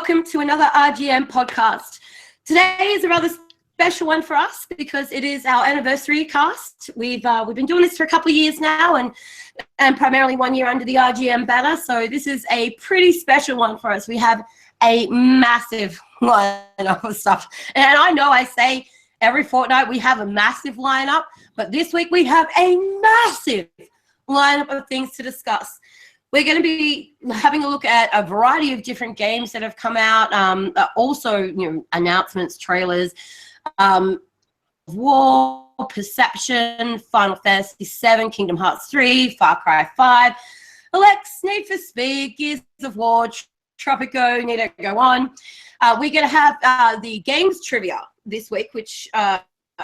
welcome to another RGM podcast. Today is a rather special one for us because it is our anniversary cast. We've been doing this for a couple of years now and primarily 1 year under the RGM banner, so this is a pretty special one for us. We have a massive lineup of stuff, and I know I say every fortnight we have a massive lineup, but this week we have a massive lineup of things to discuss. We're going to be having a look at a variety of different games that have come out, also, announcements, trailers, War, Perception, Final Fantasy VII, Kingdom Hearts 3, Far Cry 5, ELEX, Need for Speed, Gears of War, Tropico, need to go on. We're going to have the games trivia this week, which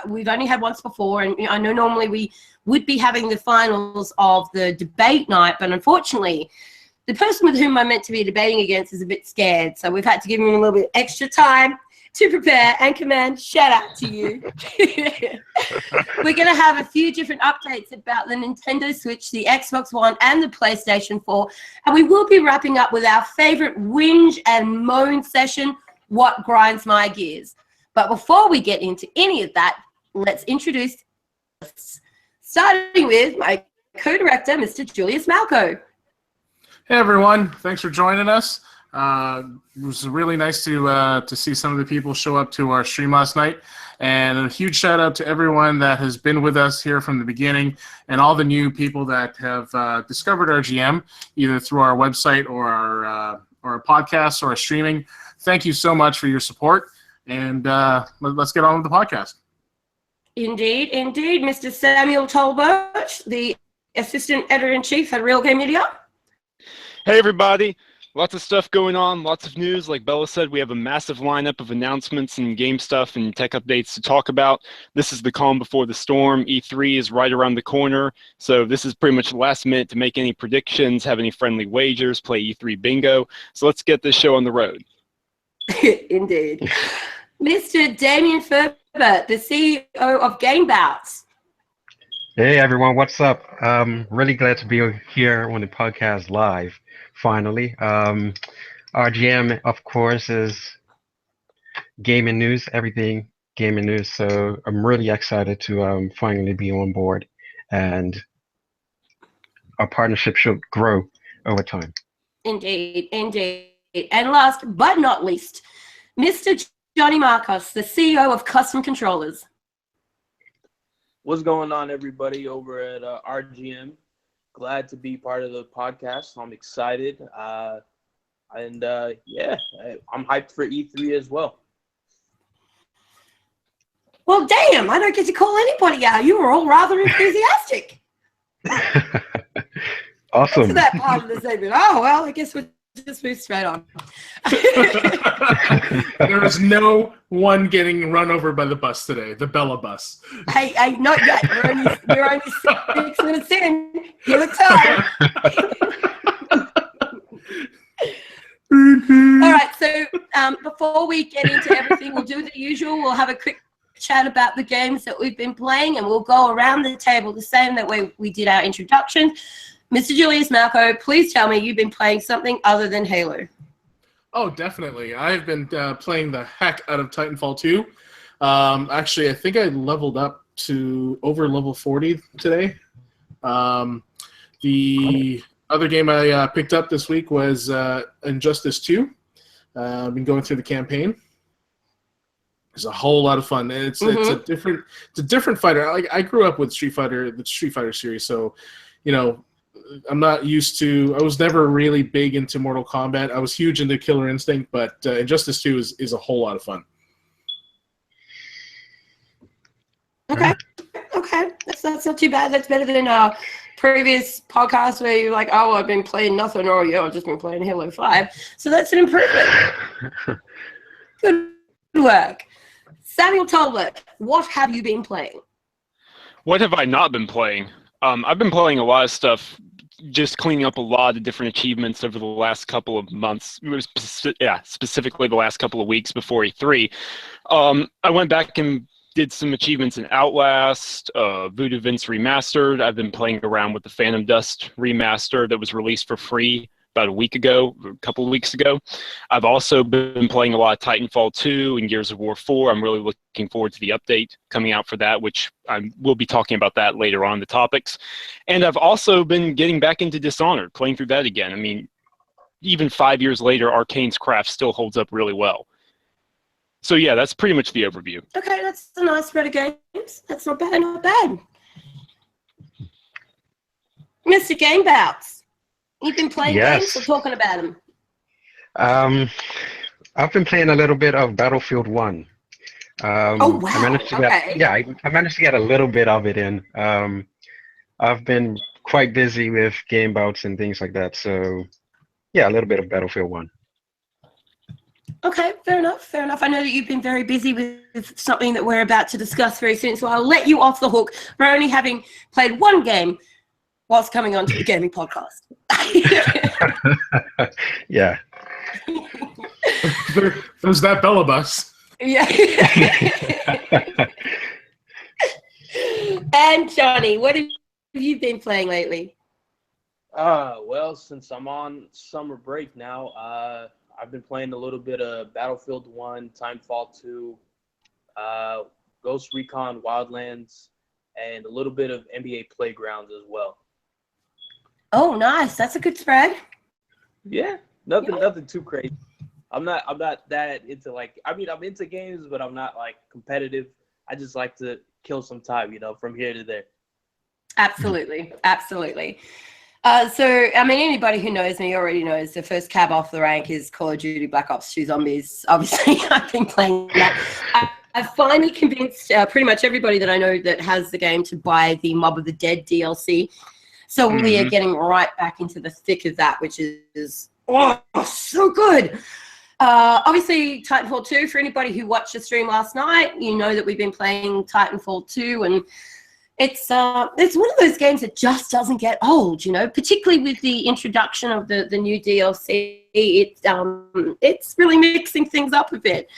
we've only had once before, and I know normally we would be having the finals of the debate night, but unfortunately, the person with whom I'm meant to be debating against is a bit scared, so we've had to give him a little bit extra time to prepare. And Command, shout out to you. We're going to have a few different updates about the Nintendo Switch, the Xbox One, and the PlayStation 4, and we will be wrapping up with our favorite whinge and moan session, What Grinds My Gears. But before we get into any of that, let's introduce us. Starting with my co-director, Mr. Julius Malco. Hey everyone, thanks for joining us. It was really nice to see some of the people show up to our stream last night, and a huge shout out to everyone that has been with us here from the beginning, and all the new people that have discovered RGM either through our website or our podcasts or our streaming. Thank you so much for your support, and let's get on with the podcast. Indeed. Mr. Samuel Tolbert, the Assistant Editor-in-Chief at Real Game Media. Hey, everybody. Lots of stuff going on, lots of news. Like Bella said, we have a massive lineup of announcements and game stuff and tech updates to talk about. This is the calm before the storm. E3 is right around the corner, so this is pretty much the last minute to make any predictions, have any friendly wagers, play E3 bingo. So let's get this show on the road. Indeed. Mr. Damien Furbert, the CEO of GameBouts. Hey everyone, what's up? Really glad to be here on the podcast live, finally. RGM, of course, is gaming news, everything gaming news, so I'm really excited to finally be on board, and our partnership should grow over time. Indeed. And last but not least, Mr. Johnny Marcos, the CEO of Kustom Kontrollers. What's going on, everybody, over at RGM? Glad to be part of the podcast. I'm excited. I'm hyped for E3 as well. Well, damn, I don't get to call anybody out. You were all rather enthusiastic. Awesome. To that part of the segment. Oh, well, I guess we'll just move straight on. There is no one getting run over by the bus today, the Bella bus. Hey, not yet. We're only 6 minutes in. Give it time. All right, so before we get into everything, we'll do the usual. We'll have a quick chat about the games that we've been playing, and we'll go around the table the same that way we did our introduction. Mr. Julius Malco, please tell me you've been playing something other than Halo. Oh, definitely. I've been playing the heck out of Titanfall 2. Actually, I think I leveled up to over level 40 today. The other game I picked up this week was Injustice 2. I've been going through the campaign. It's a whole lot of fun. It's a different fighter. I grew up with the Street Fighter series, so I'm not used to. I was never really big into Mortal Kombat. I was huge into Killer Instinct, but Injustice 2 is a whole lot of fun. Okay, that's not too bad. That's better than our previous podcast where you're like, oh, I've been playing nothing, or I've just been playing Halo 5. So that's an improvement. Good work. Samuel Tolbert, what have you been playing? What have I not been playing? I've been playing a lot of stuff, just cleaning up a lot of different achievements over the last couple of months, specifically the last couple of weeks before E3. I went back and did some achievements in Outlast, Voodoo Vince Remastered. I've been playing around with the Phantom Dust Remaster that was released for free about a couple of weeks ago. I've also been playing a lot of Titanfall 2 and Gears of War 4. I'm really looking forward to the update coming out for that, which I will be talking about that later on in the topics. And I've also been getting back into Dishonored, playing through that again. I mean, even 5 years later, Arcane's craft still holds up really well. So yeah, that's pretty much the overview. Okay, that's a nice spread of games. That's not bad, not bad. Mr. GameBouts, you've been playing games or talking about them? I've been playing a little bit of Battlefield 1. Oh, wow. I managed to I managed to get a little bit of it in. I've been quite busy with GameBouts and things like that, so yeah, a little bit of Battlefield 1. Okay, fair enough, fair enough. I know that you've been very busy with something that we're about to discuss very soon, so I'll let you off the hook for only having played one game whilst coming on to the gaming podcast. Yeah. There's that Bella bus. Yeah. And Johnny, what have you been playing lately? Well, since I'm on summer break now, I've been playing a little bit of Battlefield 1, Titanfall 2, Ghost Recon Wildlands, and a little bit of NBA Playgrounds as well. Oh, nice. That's a good spread. Yeah, nothing too crazy. I'm not that into I'm into games, but I'm not like competitive. I just like to kill some time, from here to there. Absolutely, absolutely. So, I mean, anybody who knows me already knows the first cab off the rank is Call of Duty Black Ops 2 Zombies. Obviously, I've been playing that. I've finally convinced pretty much everybody that I know that has the game to buy the Mob of the Dead DLC. So we are getting right back into the thick of that, which is so good. Obviously, Titanfall 2, for anybody who watched the stream last night, you know that we've been playing Titanfall 2, and it's one of those games that just doesn't get old, particularly with the introduction of the new DLC. It's really mixing things up a bit.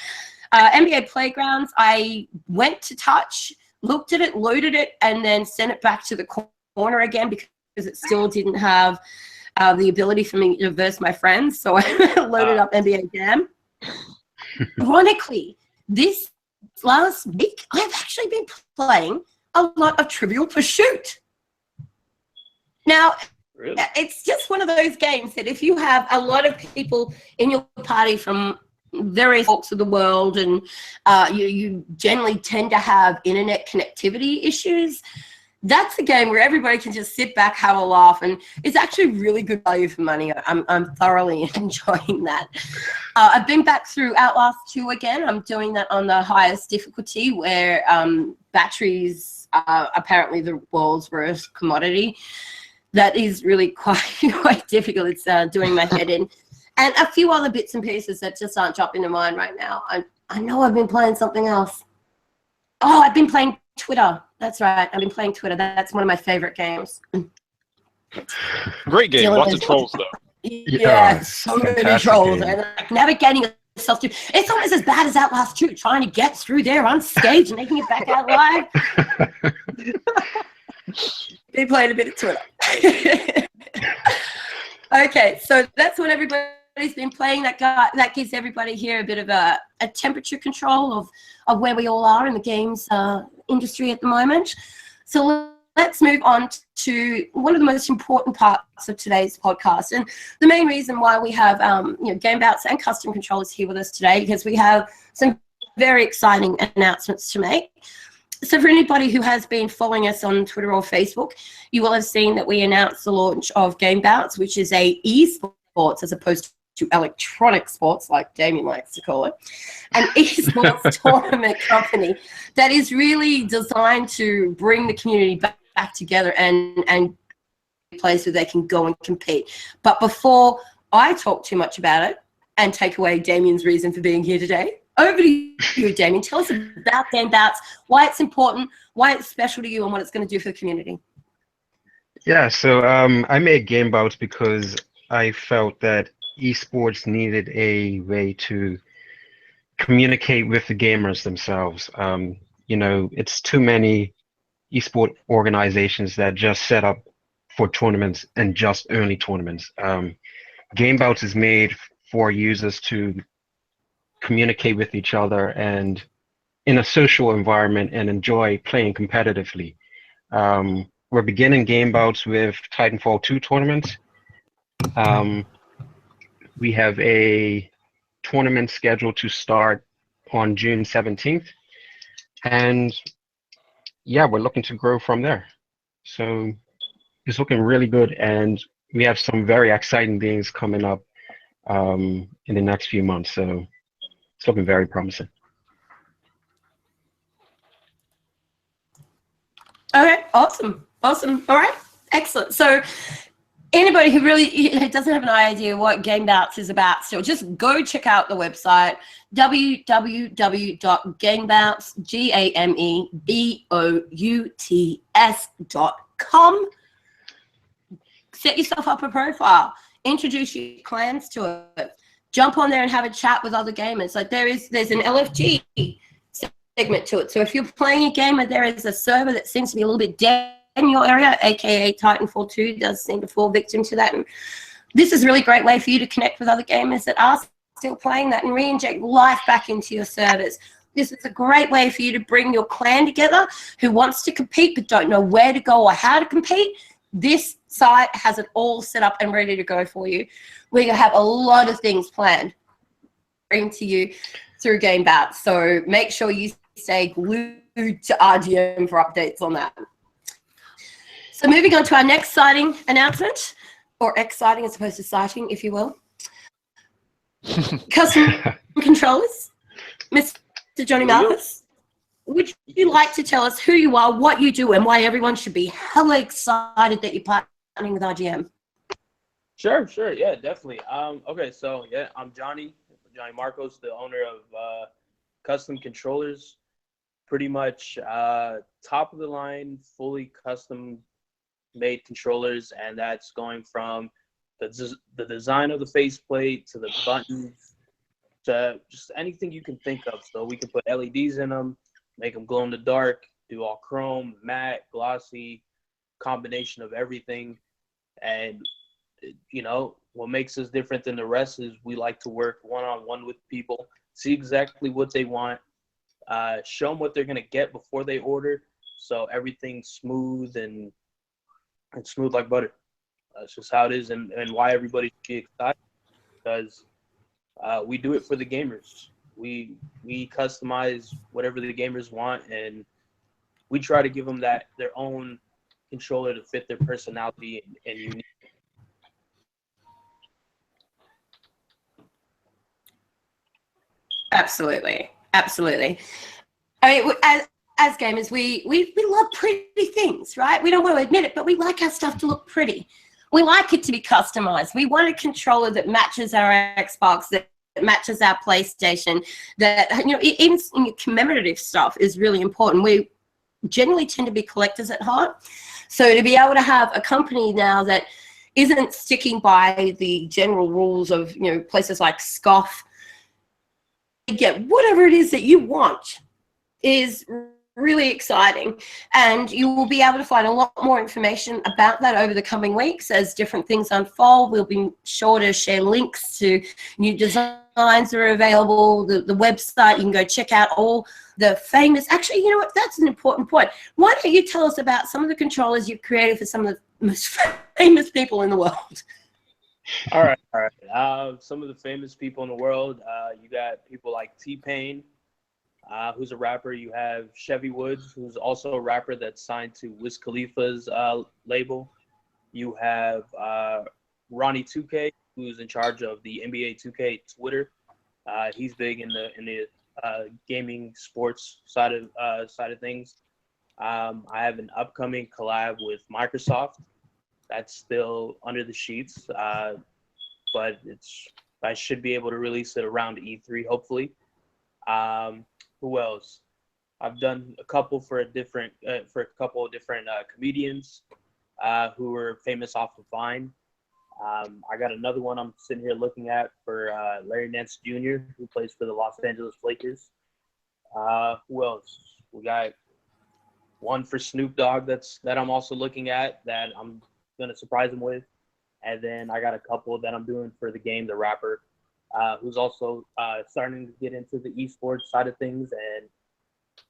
NBA Playgrounds, I went to touch, looked at it, loaded it, and then sent it back to the corner again because it still didn't have the ability for me to verse my friends. So I loaded up NBA Jam. Ironically, this last week, I've actually been playing a lot of Trivial Pursuit. Now, really? It's just one of those games that if you have a lot of people in your party from various walks of the world and you generally tend to have internet connectivity issues, that's a game where everybody can just sit back, have a laugh, and it's actually really good value for money. I'm thoroughly enjoying that. I've been back through Outlast 2 again. I'm doing that on the highest difficulty where batteries are apparently the world's worst commodity. That is really quite difficult. It's doing my head in. And a few other bits and pieces that just aren't jumping to mind right now. I know I've been playing something else. Oh, I've been playing Twitter. That's right. I've been playing Twitter. That's one of my favorite games. Great game. Lots of trolls, though. Yeah, so many trolls. And navigating yourself through. It's almost as bad as Outlast 2, trying to get through there unscathed and making it back out live. Been playing a bit of Twitter. Okay, so that's what everybody's been playing. That gives everybody here a bit of a temperature control of where we all are in the games industry at the moment. So let's move on to one of the most important parts of today's podcast, and the main reason why we have GameBouts and Kustom Kontrollers here with us today, because we have some very exciting announcements to make. So for anybody who has been following us on Twitter or Facebook, you will have seen that we announced the launch of GameBouts, which is a esports as opposed to electronic sports, like Damien likes to call it, an esports tournament company that is really designed to bring the community back together and a place where they can go and compete. But before I talk too much about it and take away Damien's reason for being here today, over to you, Damien. Tell us about GameBouts, why it's important, why it's special to you, and what it's going to do for the community. Yeah, so I made GameBouts because I felt that esports needed a way to communicate with the gamers themselves. It's too many esport organizations that just set up for tournaments and just only tournaments. GameBouts is made for users to communicate with each other and in a social environment and enjoy playing competitively. We're beginning GameBouts with Titanfall 2 tournaments. We have a tournament scheduled to start on June 17th. And yeah, we're looking to grow from there. So it's looking really good. And we have some very exciting things coming up in the next few months. So it's looking very promising. Okay, awesome. Awesome. All right, excellent. So anybody who really doesn't have an idea what GameBouts is about still, just go check out the website, www.gamebouts.com. Set yourself up a profile, introduce your clans to it, jump on there and have a chat with other gamers. Like there's an LFG segment to it. So if you're playing a game and there is a server that seems to be a little bit dead in your area, aka Titanfall 2 does seem to fall victim to that, and this is a really great way for you to connect with other gamers that are still playing that and re-inject life back into your servers. This is a great way for you to bring your clan together who wants to compete but don't know where to go or how to compete. This site has it all set up and ready to go for you. We're going to have a lot of things planned bring to you through GameBouts, so make sure you stay glued to RGM for updates on that. So moving on to our next sighting announcement, or exciting as opposed to sighting, if you will. Kustom Kontrollers, Mr. Johnny Malco, would you like to tell us who you are, what you do, and why everyone should be hella excited that you're partnering with RGM? Sure, yeah, definitely. Okay, so yeah, I'm Johnny Marcos, the owner of Kustom Kontrollers. Pretty much top of the line, fully custom made controllers, and that's going from the design of the faceplate to the buttons to just anything you can think of. So we can put LEDs in them, make them glow in the dark, do all chrome, matte, glossy, combination of everything. And you know what makes us different than the rest is we like to work one-on-one with people, see exactly what they want, show them what they're going to get before they order, so everything's smooth and smooth like butter. That's just how it is, and why everybody should be excited, because we do it for the gamers. We customize whatever the gamers want, and we try to give them their own controller to fit their personality and unique. Absolutely. I mean, as gamers, we love pretty things, right? We don't want to admit it, but we like our stuff to look pretty. We like it to be customized. We want a controller that matches our Xbox, that matches our PlayStation, that, you know, even commemorative stuff is really important. We generally tend to be collectors at heart. So to be able to have a company now that isn't sticking by the general rules of, you know, places like Scoff, get whatever it is that you want is really exciting, and you will be able to find a lot more information about that over the coming weeks as different things unfold. We'll be sure to share links to new designs that are available, the website. You can go check out all the famous, actually, you know what, that's an important point. Why don't you tell us about some of the controllers you've created for some of the most famous people in the world? All right. Some of the famous people in the world, you got people like T-Pain, who's a rapper. You have Chevy Woods, who's also a rapper that's signed to Wiz Khalifa's label. You have Ronnie 2K, who's in charge of the NBA 2K Twitter. He's big in the gaming sports side of things. I have an upcoming collab with Microsoft. That's still under the sheets, but I should be able to release it around E3, hopefully. Who else? I've done a couple for a couple of different comedians who were famous off of Vine. I got another one I'm sitting here looking at for Larry Nance Jr., who plays for the Los Angeles Lakers. Who else? We got one for Snoop Dogg that I'm also looking at, that I'm gonna surprise him with. And then I got a couple that I'm doing for the game, the rapper, who's also starting to get into the esports side of things, and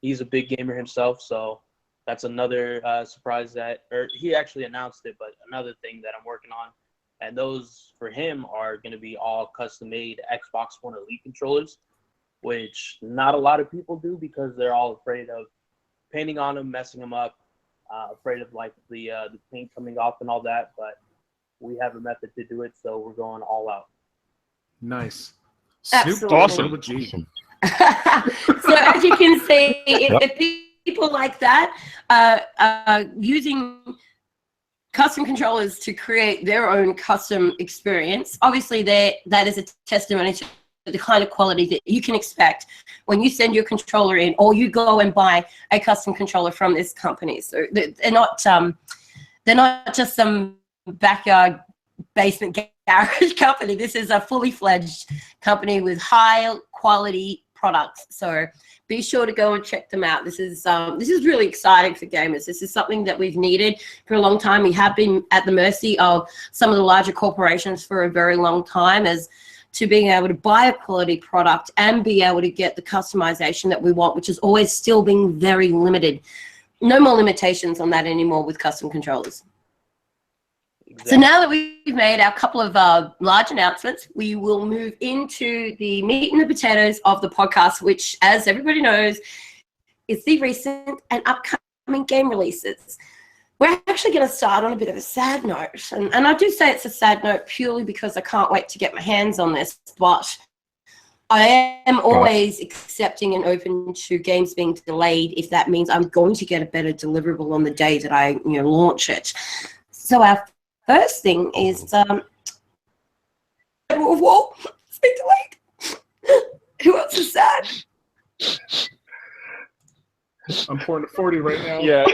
he's a big gamer himself. So that's another surprise or he actually announced it, but another thing that I'm working on. And those for him are going to be all custom-made Xbox One Elite controllers, which not a lot of people do because they're all afraid of painting on them, messing them up, afraid of like the paint coming off and all that. But we have a method to do it, so we're going all out. Nice. Absolutely. Awesome. So as you can see, if people like that using custom controllers to create their own custom experience, obviously that is a testimony to the kind of quality that you can expect when you send your controller in or you go and buy a custom controller from this company. So they're not just some backyard basement garage company. This is a fully fledged company with high quality products. So be sure to go and check them out. This is really exciting for gamers. This is something that we've needed for a long time. We have been at the mercy of some of the larger corporations for a very long time as to being able to buy a quality product and be able to get the customization that we want, which is always still being very limited. No more limitations on that anymore with custom controllers. Exactly. So now that we've made our couple of large announcements, we will move into the meat and the potatoes of the podcast, which, as everybody knows, is the recent and upcoming game releases. We're actually going to start on a bit of a sad note. And I do say it's a sad note purely because I can't wait to get my hands on this, but I am always accepting and open to games being delayed if that means I'm going to get a better deliverable on the day that I launch it. So our first thing is War of War. It's been delayed. Who else is sad? I'm pouring a 40 right now. Yeah.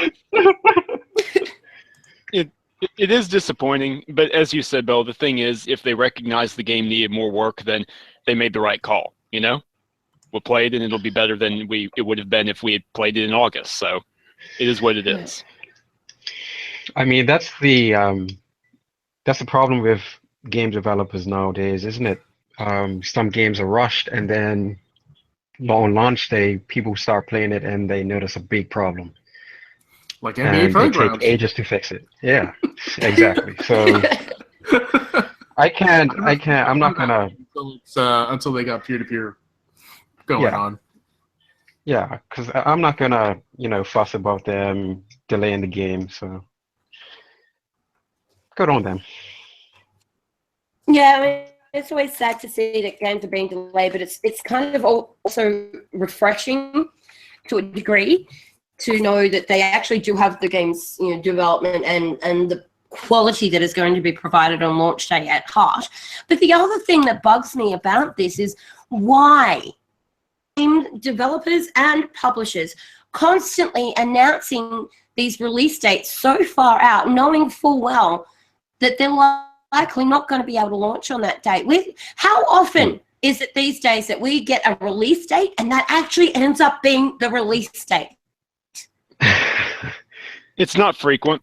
It is disappointing, but as you said, Bill, the thing is, if they recognize the game needed more work, then they made the right call, We'll play it, and it'll be better than it would have been if we had played it in August, so it is what it is. I mean, that's the problem with game developers nowadays, isn't it? Some games are rushed, and then on launch day, people start playing it, and they notice a big problem. Like NBA Playgrounds. They take ages to fix it. Yeah, exactly. So I'm not gonna until they got peer-to-peer going on. Yeah, because I'm not gonna fuss about them delaying the game. So good on them. Yeah, I mean, it's always sad to see that games are being delayed, but it's kind of also refreshing to a degree to know that they actually do have the game's development and the quality that is going to be provided on launch day at heart. But the other thing that bugs me about this is why game developers and publishers constantly announcing these release dates so far out, knowing full well that they're likely not going to be able to launch on that date. How often is it these days that we get a release date and that actually ends up being the release date? It's not frequent.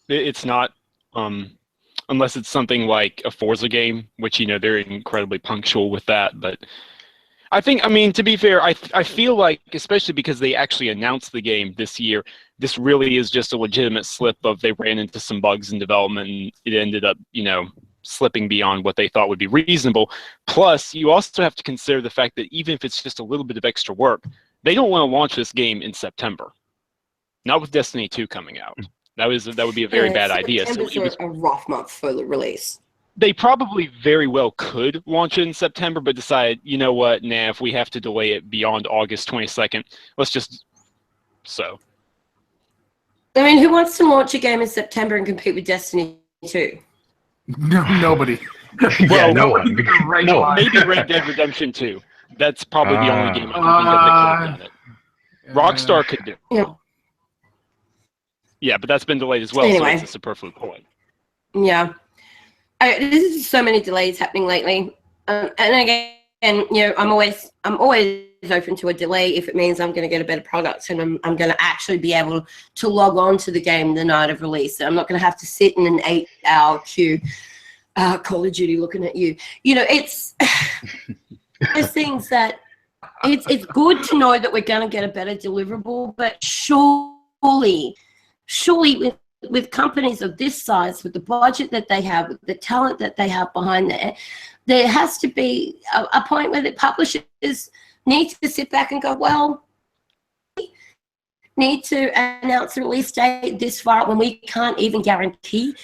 It's not, unless it's something like a Forza game, which they're incredibly punctual with that. But I mean, to be fair, I feel like, especially because they actually announced the game this year, this really is just a legitimate slip of they ran into some bugs in development and it ended up, slipping beyond what they thought would be reasonable. Plus, you also have to consider the fact that even if it's just a little bit of extra work, they don't want to launch this game in September. Not with Destiny 2 coming out. That would be a very bad idea. So it was a rough month for the release. They probably very well could launch it in September, but decided, you know what, if we have to delay it beyond August 22nd, let's just so. I mean, who wants to launch a game in September and compete with Destiny 2? No, nobody. Well, no one. Maybe Red Dead Redemption 2. That's probably the only game I can think of that could have done it. Rockstar could do it. Yeah. Yeah, but that's been delayed as well, so it's a superfluous point. Yeah. There's so many delays happening lately. And again, I'm always open to a delay if it means I'm going to get a better product and I'm going to actually be able to log on to the game the night of release. I'm not going to have to sit in an 8-hour queue. Call of Duty looking at you. It's there's things that it's good to know that we're going to get a better deliverable, but surely with companies of this size, with the budget that they have, with the talent that they have behind there has to be a point where the publishers need to sit back and go, well, we need to announce a release date this far when we can't even guarantee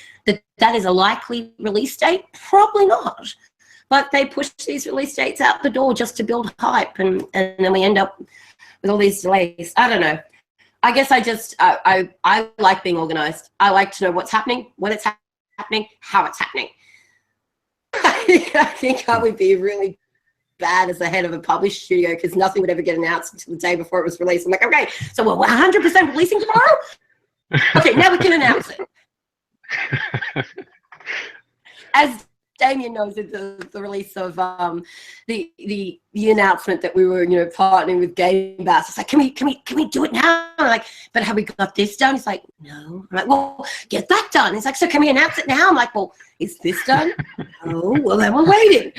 that is a likely release date? Probably not. But they push these release dates out the door just to build hype, and then we end up with all these delays. I don't know. I guess I like being organized. I like to know what's happening, when it's happening, how it's happening. I think I would be really bad as the head of a published studio because nothing would ever get announced until the day before it was released. I'm like, okay, so we're 100% releasing tomorrow? Okay, now we can announce it. As Damien knows, at the release of the announcement that we were partnering with GameBouts, it's like, can we do it now? I'm like, but have we got this done? He's like, no. I'm like, well, get that done. He's like, so can we announce it now? I'm like, well, is this done? Oh, well, then we're waiting.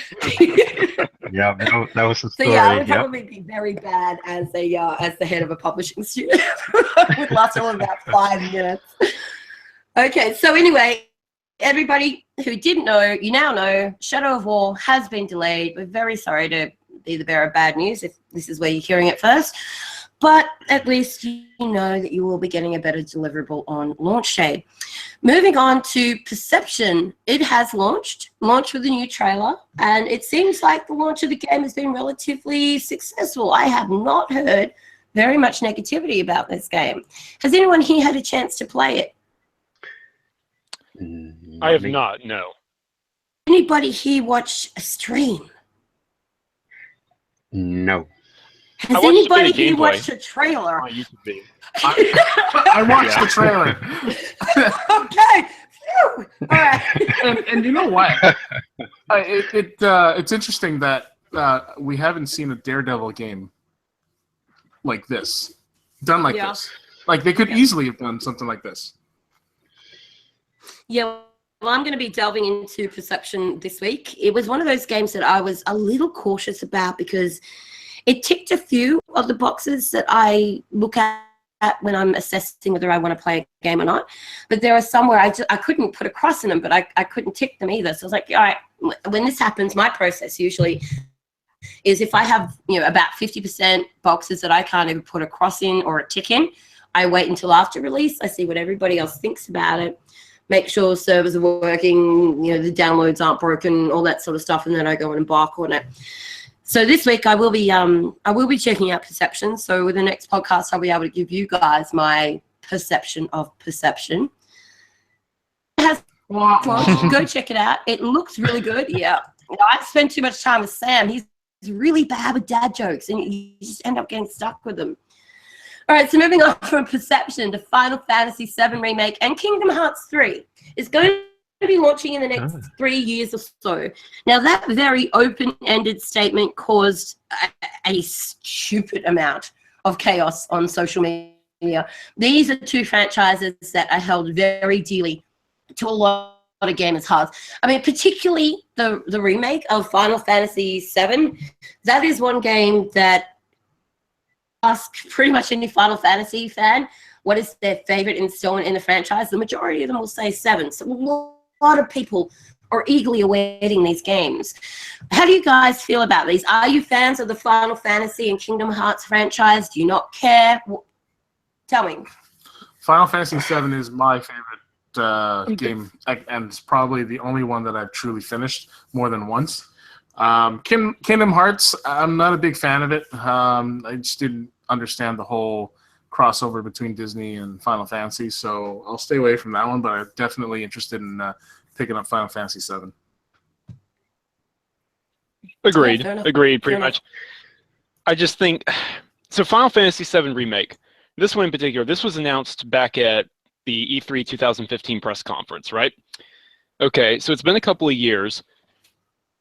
Yeah, that was the story. So yeah, I would probably be very bad as the head of a publishing studio. It would last all about 5 minutes. Okay, so anyway, everybody who didn't know, you now know, Shadow of War has been delayed. We're very sorry to be the bearer of bad news if this is where you're hearing it first. But at least you know that you will be getting a better deliverable on launch day. Moving on to Perception, it has launched with a new trailer, and it seems like the launch of the game has been relatively successful. I have not heard very much negativity about this game. Has anyone here had a chance to play it? I have not, no. Anybody here watch a stream? No. Has anybody here watched a trailer? On YouTube. I watched the trailer. Okay. Phew. All right. And you know what? It's interesting that we haven't seen a Daredevil game like this, done like this. Like, they could easily have done something like this. Yeah, well, I'm going to be delving into Perception this week. It was one of those games that I was a little cautious about because it ticked a few of the boxes that I look at when I'm assessing whether I want to play a game or not. But there are some where I couldn't put a cross in them, but I couldn't tick them either. So I was like, all right, when this happens, my process usually is if I have about 50% boxes that I can't even put a cross in or a tick in, I wait until after release. I see what everybody else thinks about it. Make sure servers are working, the downloads aren't broken, all that sort of stuff, and then I go and embark on it. So this week I will be checking out Perception. So with the next podcast, I'll be able to give you guys my perception of Perception. Go check it out. It looks really good. Yeah, I spend too much time with Sam. He's really bad with dad jokes, and you just end up getting stuck with them. All right, so moving on from Perception to Final Fantasy VII Remake and Kingdom Hearts 3 is going to be launching in the next 3 years or so. Now, that very open-ended statement caused a stupid amount of chaos on social media. These are two franchises that are held very dearly to a lot of gamers' hearts. I mean, particularly the remake of Final Fantasy VII. That is one game that ask pretty much any Final Fantasy fan what is their favorite installment in the franchise. The majority of them will say 7. So a lot of people are eagerly awaiting these games. How do you guys feel about these? Are you fans of the Final Fantasy and Kingdom Hearts franchise? Do you not care? Tell me. Final Fantasy VII is my favorite game, and it's probably the only one that I've truly finished more than once. Kingdom Hearts, I'm not a big fan of it. I just didn't understand the whole crossover between Disney and Final Fantasy, so I'll stay away from that one, but I'm definitely interested in picking up Final Fantasy VII. Agreed. Agreed, pretty much. I just think, so Final Fantasy VII Remake, this one in particular, this was announced back at the E3 2015 press conference, right? Okay, so it's been a couple of years.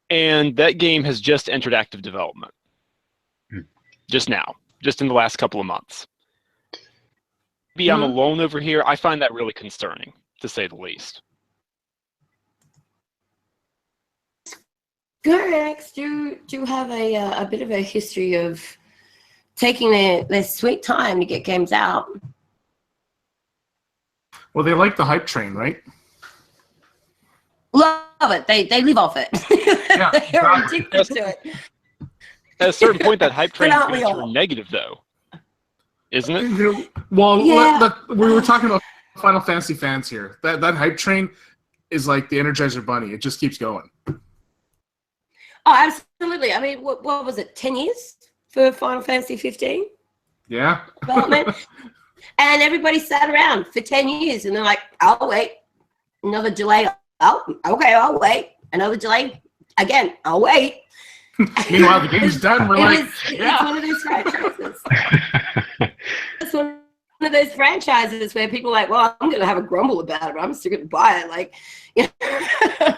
And that game has just entered active development. Just now. Just in the last couple of months. Maybe I'm alone over here. I find that really concerning, to say the least. Square Enix do have a bit of a history of taking their sweet time to get games out. Well, they like the hype train, right? Love it. They live off it. Yeah, They're addicted to it. At a certain point, that hype train is aren't we going to all? turn negative, though. Isn't it? Well, Yeah. we were talking about Final Fantasy fans here. That hype train is like the Energizer Bunny. It just keeps going. Oh, absolutely. I mean, what was it, 10 years for Final Fantasy 15 Yeah. development? And everybody sat around for 10 years and they're like, I'll wait. Another delay. Oh, okay, I'll wait. Another delay. Again, I'll wait. Meanwhile, the game's done. We're like, it's one of those franchises. It's one of those franchises where people are like, well, I'm going to have a grumble about it, but I'm still going to buy it. Like, you know,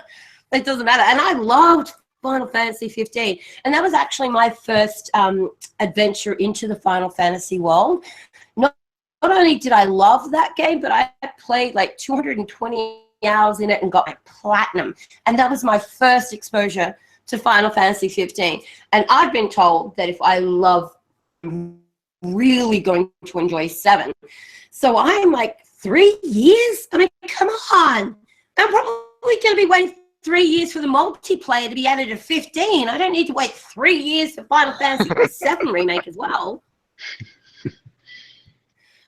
it doesn't matter. And I loved Final Fantasy 15. And that was actually my first adventure into the Final Fantasy world. Not only did I love that game, but I played like 220 hours in it and got my platinum. And that was my first exposure to Final Fantasy 15. And I've been told that if I love, really going to enjoy 7. So I'm like, 3 years? I mean, come on. I'm probably going to be waiting 3 years for the multiplayer to be added to 15. I don't need to wait 3 years for Final Fantasy 7 Remake as well.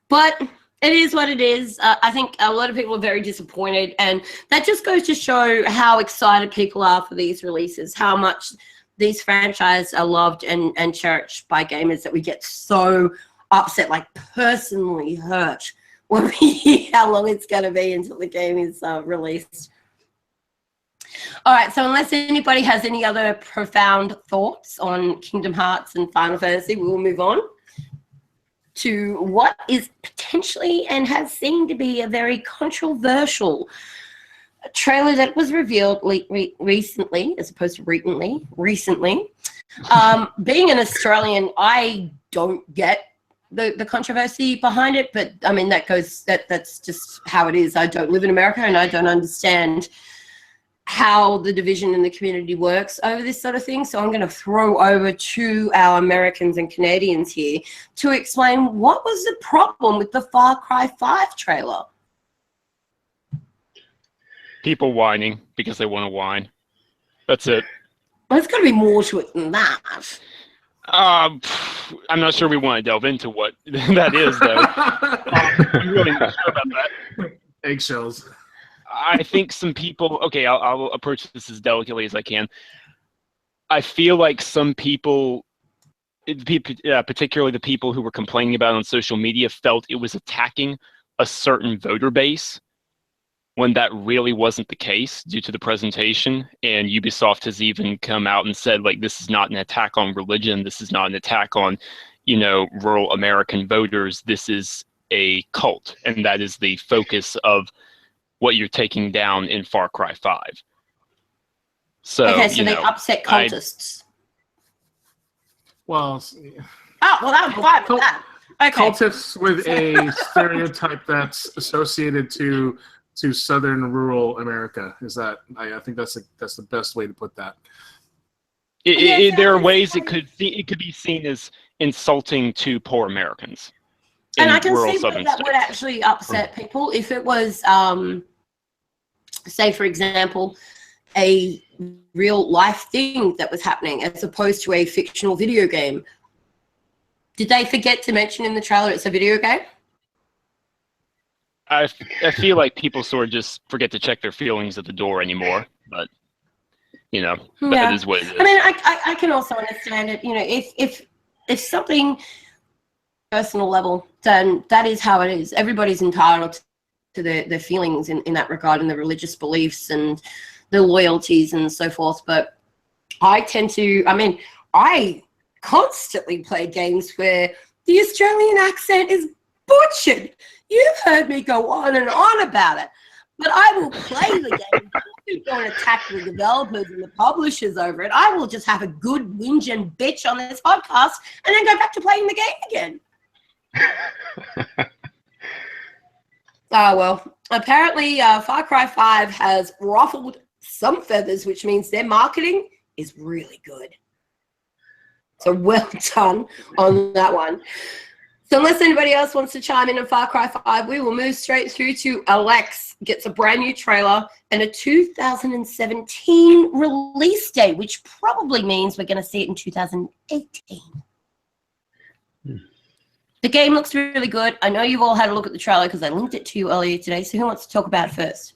But it is what it is. I think a lot of people are very disappointed, and that just goes to show how excited people are for these releases, how much these franchises are loved and cherished by gamers, that we get so upset, like personally hurt, when we hear how long it's going to be until the game is released. All right, so unless anybody has any other profound thoughts on Kingdom Hearts and Final Fantasy, we will move on to what is potentially and has seemed to be a very controversial trailer that was revealed recently, as opposed to recently. Being an Australian, I don't get the controversy behind it, but I mean, that's just how it is. I don't live in America, and I don't understand how the division in the community works over this sort of thing. So I'm going to throw over to our Americans and Canadians here to explain what was the problem with the Far Cry 5 trailer. People whining because they want to whine. That's it. Well, there's got to be more to it than that. I'm not sure we want to delve into what that is, though. I'm really not sure about that. Eggshells. I think some people, okay, I'll approach this as delicately as I can. I feel like some people, particularly the people who were complaining about it on social media, felt it was attacking a certain voter base when that really wasn't the case due to the presentation. And Ubisoft has even come out and said, like, this is not an attack on religion. This is not an attack on, rural American voters. This is a cult. And that is the focus of what you're taking down in Far Cry 5. So, okay, so they upset cultists. Well, oh, well, that was fine with that. Okay. Cultists with a stereotype that's associated to southern rural America. Is that? I think that's the best way to put that. There are ways it could be seen as insulting to poor Americans. And I can see why that would actually upset people if it was, say, for example, a real life thing that was happening as opposed to a fictional video game. Did they forget to mention in the trailer it's a video game? I feel like people sort of just forget to check their feelings at the door anymore, but that is what it is. I mean, I can also understand it. If something personal level, then that is how it is. Everybody's entitled to their feelings in that regard, and their religious beliefs and their loyalties and so forth. But I constantly play games where the Australian accent is butchered. You've heard me go on and on about it. but I will play the game. I'm not going to attack the developers and the publishers over it. I will just have a good whinge and bitch on this podcast and then go back to playing the game again. Well, apparently Far Cry 5 has ruffled some feathers, which means their marketing is really good. So well done on that one. So unless anybody else wants to chime in on Far Cry 5, we will move straight through to ELEX. Gets a brand new trailer and a 2017 release date, which probably means we're going to see it in 2018. The game looks really good. I know you've all had a look at the trailer because I linked it to you earlier today. So who wants to talk about it first?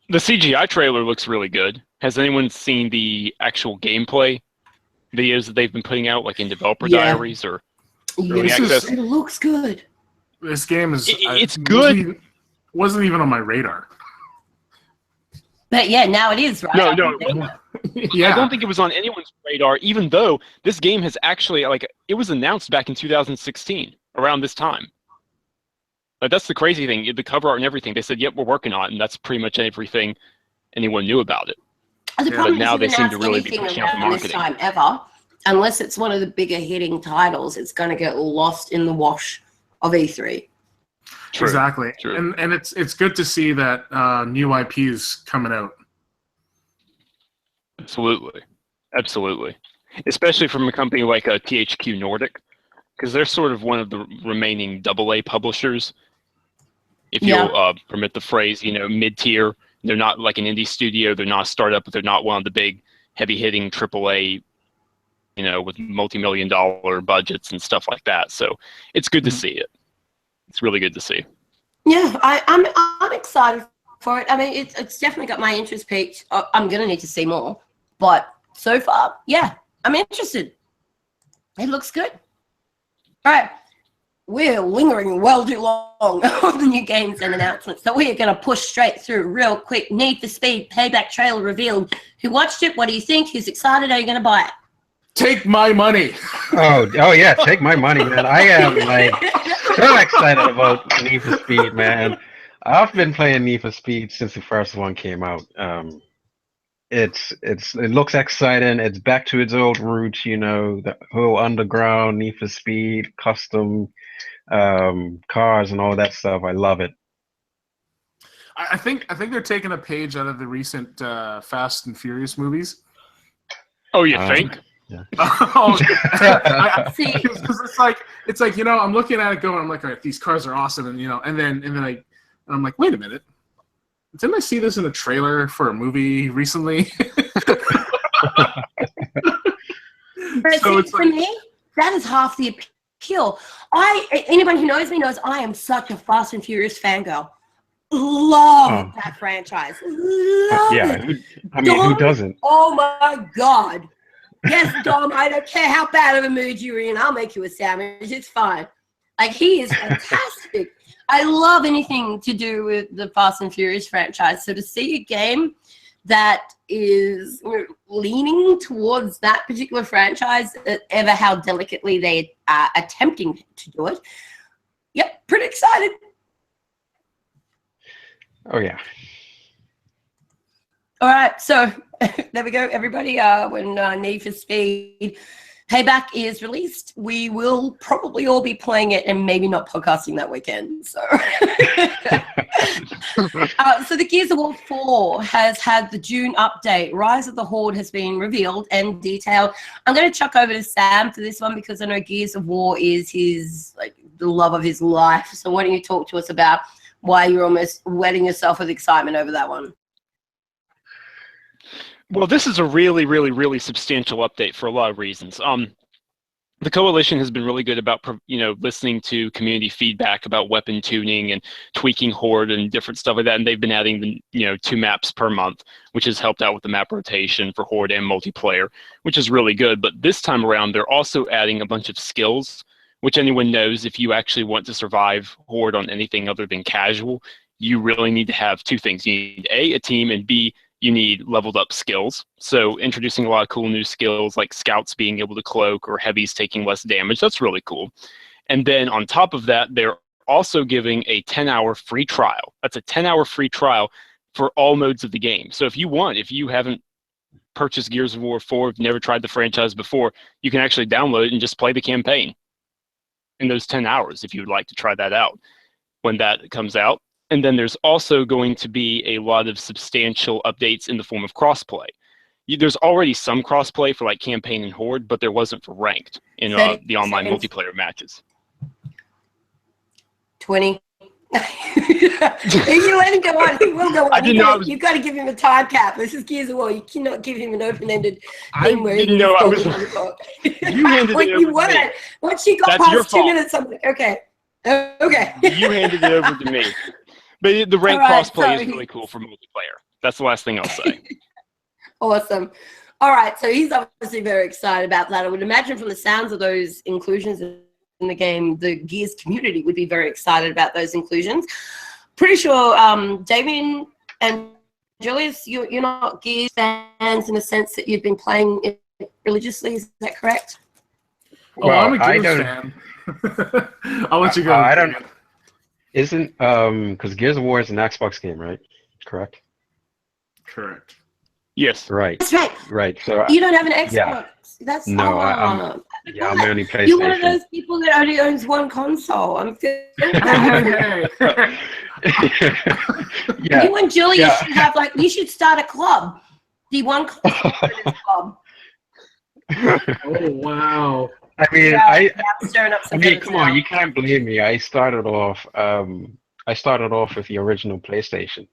The CGI trailer looks really good. Has anyone seen the actual gameplay videos that they've been putting out, like in developer diaries or early access? It looks good. This game is it's good. Wasn't even on my radar. But yeah, now it is, right? No. Yeah. I don't think it was on anyone's radar, even though this game has actually, it was announced back in 2016, around this time. Like, that's the crazy thing. The cover art and everything, they said, yep, we're working on it, and that's pretty much everything anyone knew about it. The problem But now is they seem to really be anything pushing out the around this marketing. time ever, unless it's one of the bigger hitting titles, it's going to get lost in the wash of E3. True. Exactly. True. And it's good to see that new IP is coming out. Absolutely. Especially from a company like THQ Nordic, because they're sort of one of the remaining AA publishers, if you'll permit the phrase, mid-tier. They're not like an indie studio. They're not a startup, but they're not one of the big, heavy-hitting AAA, with multi-million-dollar budgets and stuff like that. So it's good to see it. It's really good to see. Yeah, I'm excited for it. I mean, it's definitely got my interest peaked. I'm going to need to see more. But so far, yeah, I'm interested. It looks good. All right. We're lingering well too long on the new games and announcements, so we're going to push straight through real quick. Need for Speed Payback trailer revealed. Who watched it? What do you think? Who's excited? Are you going to buy it? Take my money. Oh yeah, take my money, man. I am so excited about Need for Speed, man. I've been playing Need for Speed since the first one came out. It looks exciting. It's back to its old roots, the whole underground Need for Speed, custom cars and all that stuff. I love it. I think they're taking a page out of the recent Fast and Furious movies. Oh, you think? Yeah. See, it's like I'm looking at it going, I'm like, all right, these cars are awesome, and then I'm like, wait a minute, didn't I see this in a trailer for a movie recently? But So see, for me, that is half the appeal. Anyone who knows me knows I am such a Fast and Furious fangirl. Love that franchise. Love it. Who doesn't? Oh my God. Yes, Dom, I don't care how bad of a mood you're in. I'll make you a sandwich. It's fine. Like, he is fantastic. I love anything to do with the Fast and Furious franchise. So to see a game that is leaning towards that particular franchise, ever how delicately they are attempting to do it, yep, pretty excited. Oh yeah. All right, so there we go, everybody. When Need for Speed Payback is released, we will probably all be playing it and maybe not podcasting that weekend. So, so the Gears of War 4 has had the June update. Rise of the Horde has been revealed and detailed. I'm going to chuck over to Sam for this one because I know Gears of War is his the love of his life. So why don't you talk to us about why you're almost wetting yourself with excitement over that one? Well, this is a really, really, really substantial update for a lot of reasons. The coalition has been really good about, listening to community feedback about weapon tuning and tweaking Horde and different stuff like that. And they've been adding, 2 maps per month, which has helped out with the map rotation for Horde and multiplayer, which is really good. But this time around, they're also adding a bunch of skills, which anyone knows if you actually want to survive Horde on anything other than casual, you really need to have 2 things. You need A, a team, and B, you need leveled up skills. So introducing a lot of cool new skills like scouts being able to cloak or heavies taking less damage. That's really cool. And then on top of that, they're also giving a 10-hour free trial. That's a 10-hour free trial for all modes of the game. So if you haven't purchased Gears of War 4, if you've never tried the franchise before, you can actually download it and just play the campaign in those 10 hours if you would like to try that out when that comes out. And then there's also going to be a lot of substantial updates in the form of crossplay. There's already some crossplay for like campaign and Horde, but there wasn't for ranked in the online multiplayer matches. 20. If you let him go on, he will go on. You've got to give him a time cap. This is Gears of War. You cannot give him an open-ended thing where didn't know I was. You handed it over to me. Once you got past 2 minutes, okay. You handed it over to me. But the rank crossplay is really cool for multiplayer. That's the last thing I'll say. Awesome. All right, so he's obviously very excited about that. I would imagine from the sounds of those inclusions in the game, the Gears community would be very excited about those inclusions. Pretty sure Damien and Julius, you're not Gears fans in the sense that you've been playing it religiously. Is that correct? Well, I'm a Gears fan. I'll let you go. I don't. Isn't because Gears of War is an Xbox game, right? Correct. Correct. Yes. Right. That's right. Right. So you don't have an Xbox. Yeah. That's no. I'm only PlayStation. You're one of those people that only owns one console. I'm feeling yeah. You and Julius should have you should start a club. The one console club. Oh wow. I mean, stirring up some come on, you can't blame me. I started off with the original PlayStation,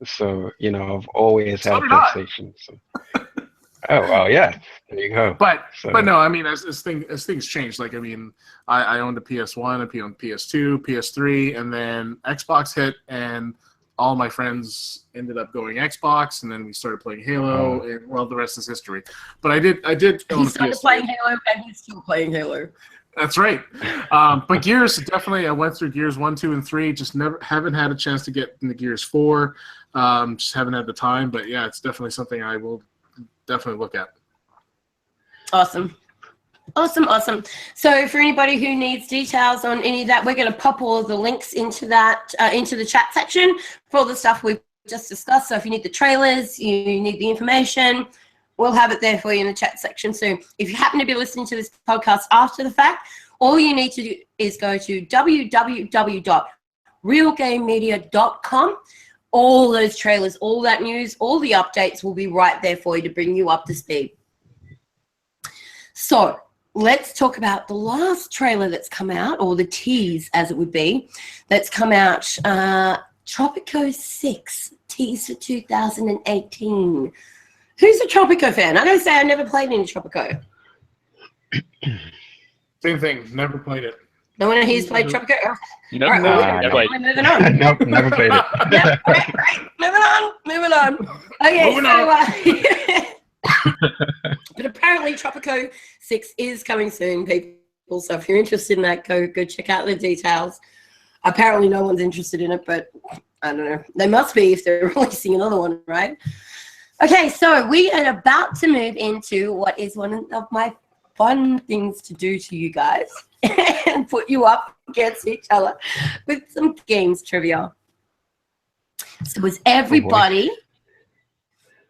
so I've always had a PlayStation. So. Oh well, yeah, there you go. But no, I mean, as things change, I owned a PS1, I owned PS2, PS3, and then Xbox hit, and all my friends ended up going Xbox, and then we started playing Halo, and well, the rest is history. But I did own a PS3. He started playing Halo, and he's still playing Halo. That's right. But Gears, definitely, I went through Gears 1, 2, and 3. Just haven't had a chance to get into Gears 4. Just haven't had the time. But yeah, it's definitely something I will definitely look at. Awesome. So for anybody who needs details on any of that, we're going to pop all of the links into that into the chat section for all the stuff we've just discussed. So if you need the trailers, you need the information, we'll have it there for you in the chat section. So if you happen to be listening to this podcast after the fact, all you need to do is go to www.realgamemedia.com. All those trailers, all that news, all the updates will be right there for you to bring you up to speed. So let's talk about the last trailer that's come out, or the tease as it would be, that's come out. Tropico 6, tease for 2018. Who's a Tropico fan? I gotta say I never played any Tropico. Same thing, never played it. No one here's played Tropico? No, we're moving on. Nope, never played it. Yep, right. Moving on. Okay, but apparently Tropico 6 is coming soon, people. So if you're interested in that, go check out the details. Apparently no one's interested in it, but I don't know. They must be if they're releasing another one, right? Okay, so we are about to move into what is one of my fun things to do to you guys and put you up against each other with some games trivia. So was everybody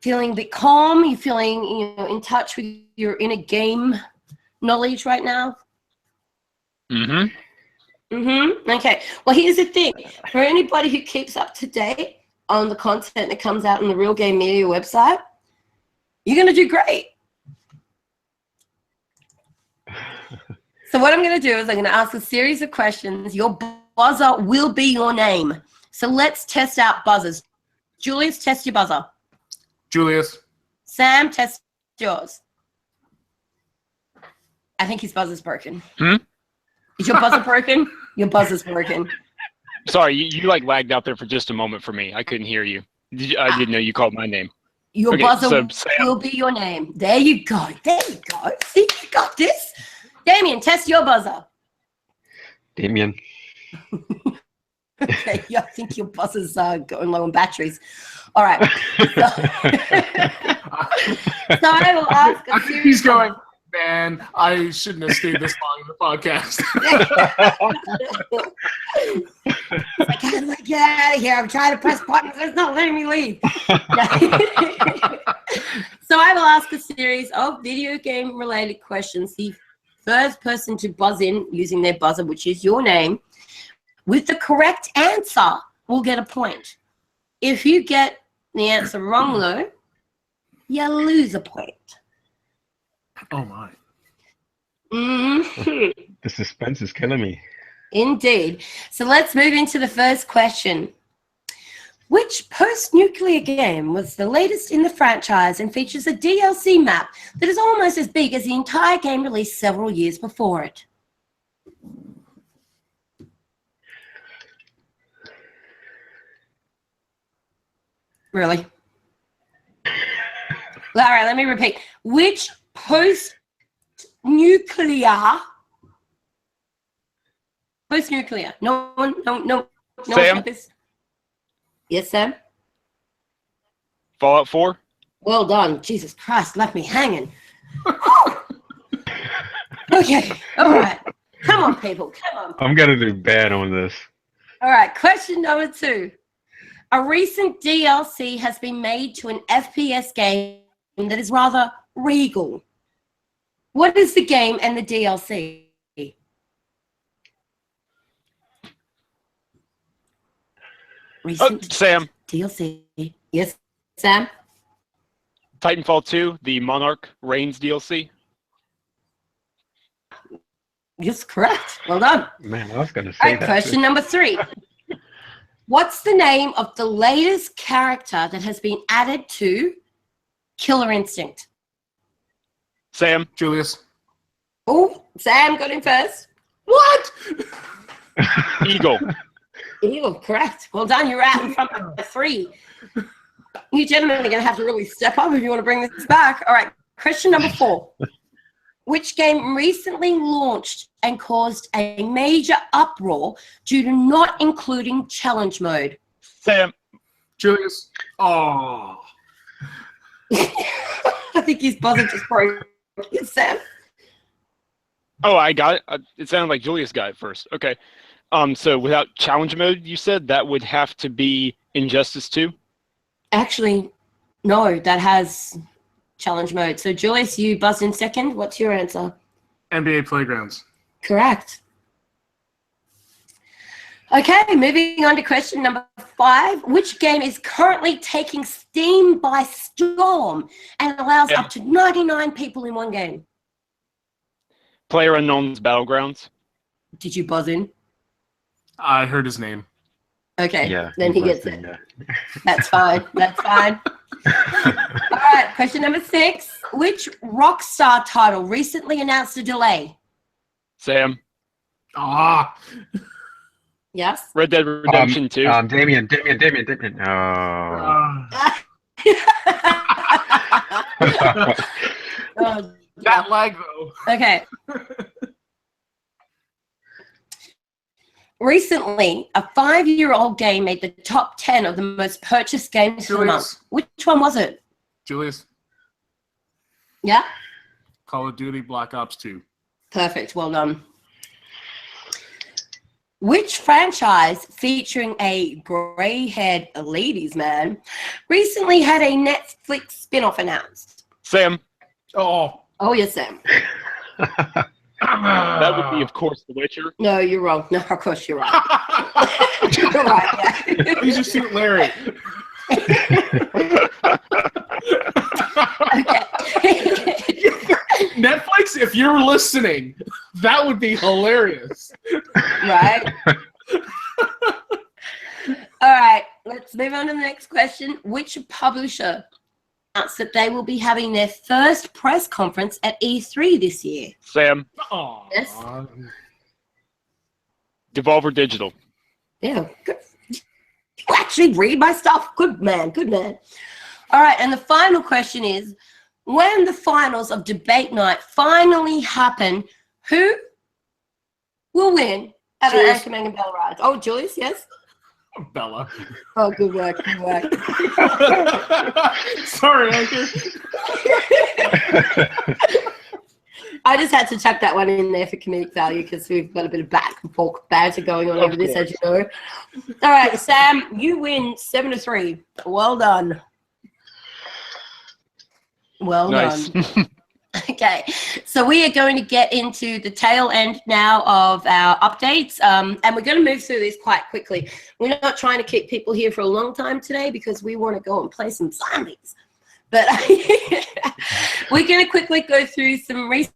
feeling a bit calm? You feeling in touch with your inner game knowledge right now? Okay. Well, here's the thing. For anybody who keeps up to date on the content that comes out on the Real Game Media website, you're going to do great. So what I'm going to do is I'm going to ask a series of questions. Your buzzer will be your name. So let's test out buzzers. Julius, test your buzzer. Julius. Sam, test yours. I think his buzzer's broken. Is your buzzer broken? Your buzzer's broken. Sorry, you lagged out there for just a moment for me. I couldn't hear you. I didn't know you called my name. Your buzzer will be your name. There you go. See, you got this. Damien, test your buzzer. Damien. Okay, I think your buzzer's going low on batteries. All right. So I will ask a series. He's going. Man, I shouldn't have stayed this long in the podcast. I can't get out of here. I'm trying to press buttons. It's not letting me leave. So I will ask a series of video game related questions. The first person to buzz in using their buzzer, which is your name, with the correct answer will get a point. If you get the answer wrong, though, you lose a point. Oh, my. The suspense is killing me. Indeed. So let's move into the first question. Which post-nuclear game was the latest in the franchise and features a DLC map that is almost as big as the entire game released several years before it? Really? All right, let me repeat. Which post-nuclear, no. Sam? Yes, Sam? Fallout 4? Well done. Jesus Christ, left me hanging. Okay, all right. Come on, people, come on. I'm gonna do bad on this. All right, question number 2. A recent DLC has been made to an FPS game that is rather regal. What is the game and the DLC? Recent Sam. DLC. Yes, Sam? Titanfall 2, the Monarch Reigns DLC. Yes, correct. Well done. Man, I was gonna say All right, that. question number 3. What's the name of the latest character that has been added to Killer Instinct? Sam. Julius. Oh, Sam got in first. What? Eagle. Eagle, correct. Well done. You're out in front by 3. You gentlemen are going to have to really step up if you want to bring this back. All right, question number 4. Which game recently launched and caused a major uproar due to not including challenge mode? Sam. Julius. Oh. I think his buzzer just broke. Yes, Sam. Oh, I got it. It sounded like Julius got it first. Okay. So without challenge mode, you said that would have to be Injustice 2? Actually, no, that has challenge mode. So, Julius, you buzzed in second. What's your answer? NBA Playgrounds. Correct. Okay, moving on to question number 5. Which game is currently taking Steam by storm and allows up to 99 people in one game? PlayerUnknown's Battlegrounds. Did you buzz in? I heard his name. Okay, Yeah. then he gets it. That's fine. That's fine. All right, question number 6. Which Rockstar title recently announced a delay? Sam. Ah. Yes? Red Dead Redemption 2. Damien. Oh. Oh, That lag, though. okay. Recently, a 5-year-old game made the top 10 of the most purchased games for the month. Which one was it? Julius. Yeah? Call of Duty Black Ops 2. Perfect. Well done. Which franchise featuring a gray-haired ladies' man recently had a Netflix spin-off announced? Sam. Oh. Oh, yes, Sam. That would be, of course, The Witcher. No, you're wrong. No, of course you're right. You're right, yeah. You just shoot Larry. Netflix, if you're listening, that would be hilarious. Right? All right, let's move on to the next question. Which publisher announced that they will be having their first press conference at E3 this year? Sam. Oh. Yes. Devolver Digital. Yeah, good. You actually read my stuff. Good man, good man. All right, and the final question is, when the finals of Debate Night finally happen, who will win at an Anchorman and Bell Rides? Oh, Julius, yes? Bella. Oh, good work, good work. Sorry, Anchor. I just had to chuck that one in there for comedic value because we've got a bit of back and forth banter going on over this, as you know. All right, Sam, you win 7-3. Well done. Well done. Okay, so we are going to get into the tail end now of our updates, and we're going to move through this quite quickly. We're not trying to keep people here for a long time today because we want to go and play some zombies. But we're going to quickly go through some recent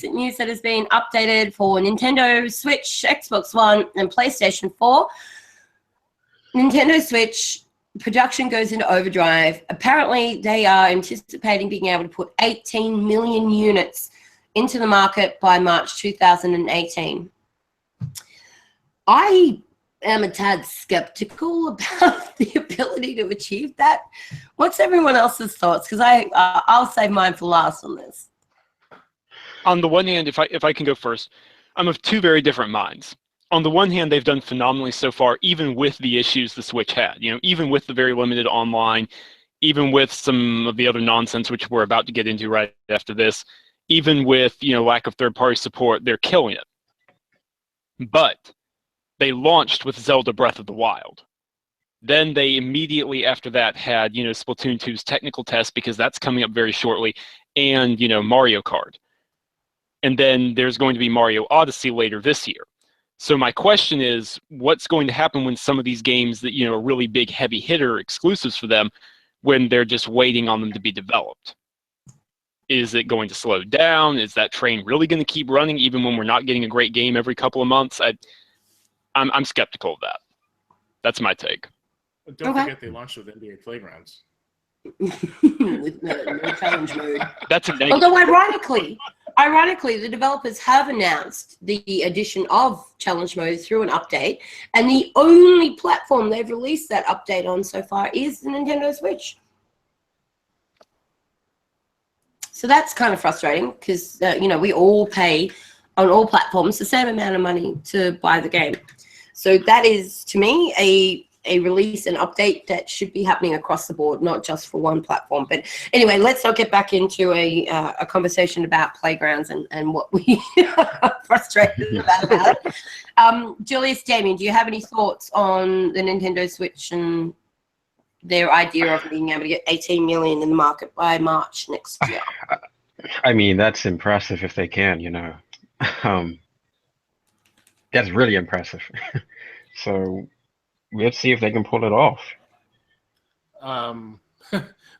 news that has been updated for Nintendo Switch, Xbox One, and PlayStation 4. Nintendo Switch production goes into overdrive. Apparently, they are anticipating being able to put 18 million units into the market by March 2018. I am a tad skeptical about the ability to achieve that. What's everyone else's thoughts? Because I'll save mine for last on this. On the one hand, if I can go first, I'm of two very different minds. On the one hand, they've done phenomenally so far, even with the issues the Switch had. You know, even with the very limited online, even with some of the other nonsense which we're about to get into right after this, even with, you know, lack of third-party support, they're killing it. But they launched with Zelda Breath of the Wild. Then they immediately after that had, you know, Splatoon 2's technical test, because that's coming up very shortly, and, you know, Mario Kart. And then there's going to be Mario Odyssey later this year. So my question is, what's going to happen when some of these games that, you know, are really big heavy hitter exclusives for them, when they're just waiting on them to be developed? Is it going to slow down? Is that train really going to keep running even when we're not getting a great game every couple of months? I'm skeptical of that. That's my take. But don't forget they launched with NBA Playgrounds. With no challenge mode. That's a negative. Although ironically, the developers have announced the addition of challenge mode through an update, and the only platform they've released that update on so far is the Nintendo Switch. So that's kind of frustrating because you know, we all pay on all platforms the same amount of money to buy the game. So that is, to me, a release and update that should be happening across the board, not just for one platform. But anyway, let's not get back into a conversation about playgrounds and what we are frustrated about it. Julius, Damien, do you have any thoughts on the Nintendo Switch and their idea of being able to get 18 million in the market by March next year? I mean, that's impressive if they can, you know. That's really impressive. So let's see if they can pull it off.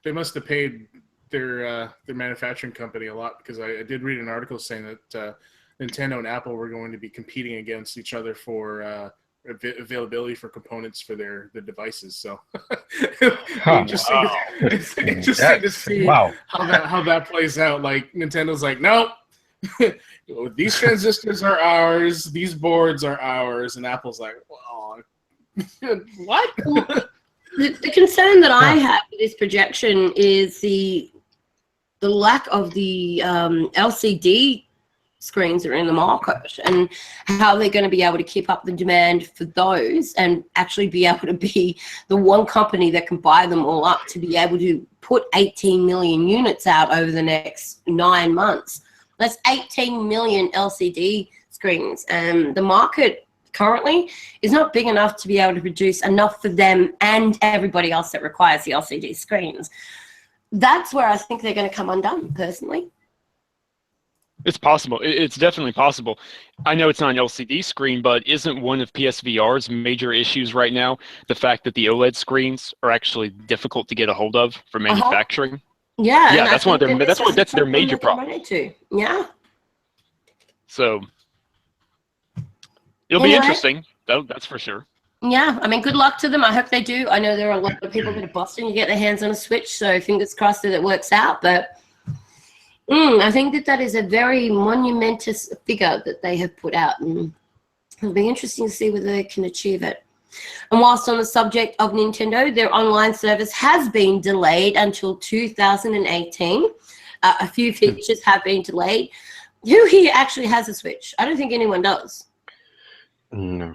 They must have paid their manufacturing company a lot, because I did read an article saying that Nintendo and Apple were going to be competing against each other for availability for components for their devices. So interesting to see how that plays out. Like, Nintendo's like, nope. These transistors are ours, these boards are ours, and Apple's like, well, what? The concern that I have with this projection is the lack of the LCD screens that are in the market, and how they're going to be able to keep up the demand for those and actually be able to be the one company that can buy them all up to be able to put 18 million units out over the next 9 months. That's 18 million LCD screens, and the market currently is not big enough to be able to produce enough for them and everybody else that requires the LCD screens. That's where I think they're going to come undone, personally. It's possible. It's definitely possible. I know it's not an LCD screen, but isn't one of PSVR's major issues right now the fact that the OLED screens are actually difficult to get a hold of for manufacturing? Yeah, that's one of their. That's their major problem. Yeah. So it'll be interesting, though. That's for sure. Yeah, I mean, good luck to them. I hope they do. I know there are a lot of people that are busting to get their hands on a Switch, so fingers crossed that it works out. But I think that is a very monumentous figure that they have put out, and it'll be interesting to see whether they can achieve it. And whilst on the subject of Nintendo, their online service has been delayed until 2018. A few features have been delayed. Who here actually has a Switch? I don't think anyone does. No.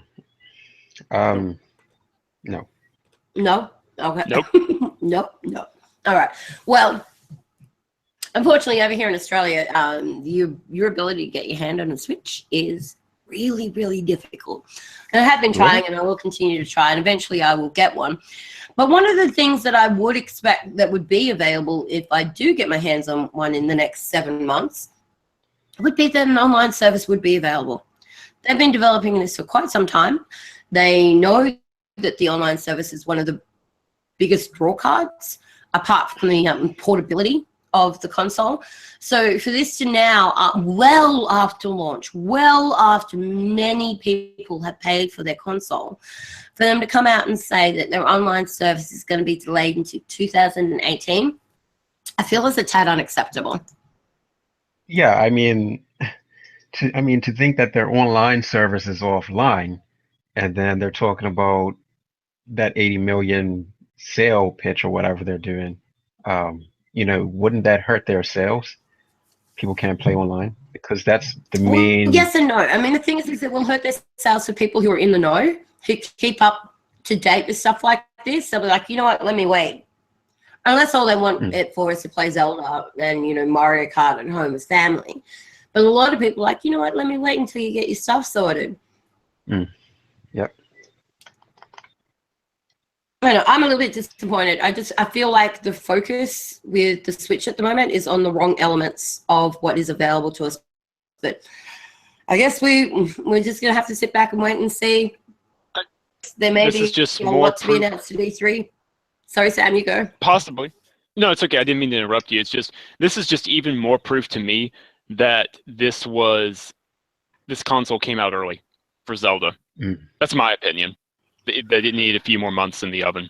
No. No? Okay. Nope. Nope. All right. Well, unfortunately, over here in Australia, your ability to get your hand on a Switch is really, really difficult. And I have been trying, and I will continue to try, and eventually I will get one. But one of the things that I would expect that would be available if I do get my hands on one in the next 7 months would be that an online service would be available. They've been developing this for quite some time. They know that the online service is one of the biggest draw cards, apart from the portability of the console. So for this to now, well after launch, well after many people have paid for their console, for them to come out and say that their online service is going to be delayed into 2018, I feel is a tad unacceptable. Yeah, I mean, to think that their online service is offline, and then they're talking about that 80 million sale pitch or whatever they're doing. Wouldn't that hurt their sales? People can't play online because that's the main. Well, yes and no. I mean, the thing is it will hurt their sales for people who are in the know, who keep up to date with stuff like this. They'll be like, you know what, let me wait. Unless all they want it for is to play Zelda and, Mario Kart at home with family. But a lot of people are like, you know what, let me wait until you get your stuff sorted. Yep. I know, I'm a little bit disappointed. I feel like the focus with the Switch at the moment is on the wrong elements of what is available to us. But I guess we're just going to have to sit back and wait and see. There may be what to be announced at E3. Sorry, Sam, you go. Possibly. No, it's okay. I didn't mean to interrupt you. This is just even more proof to me that this console came out early for Zelda. That's my opinion. They didn't need a few more months in the oven.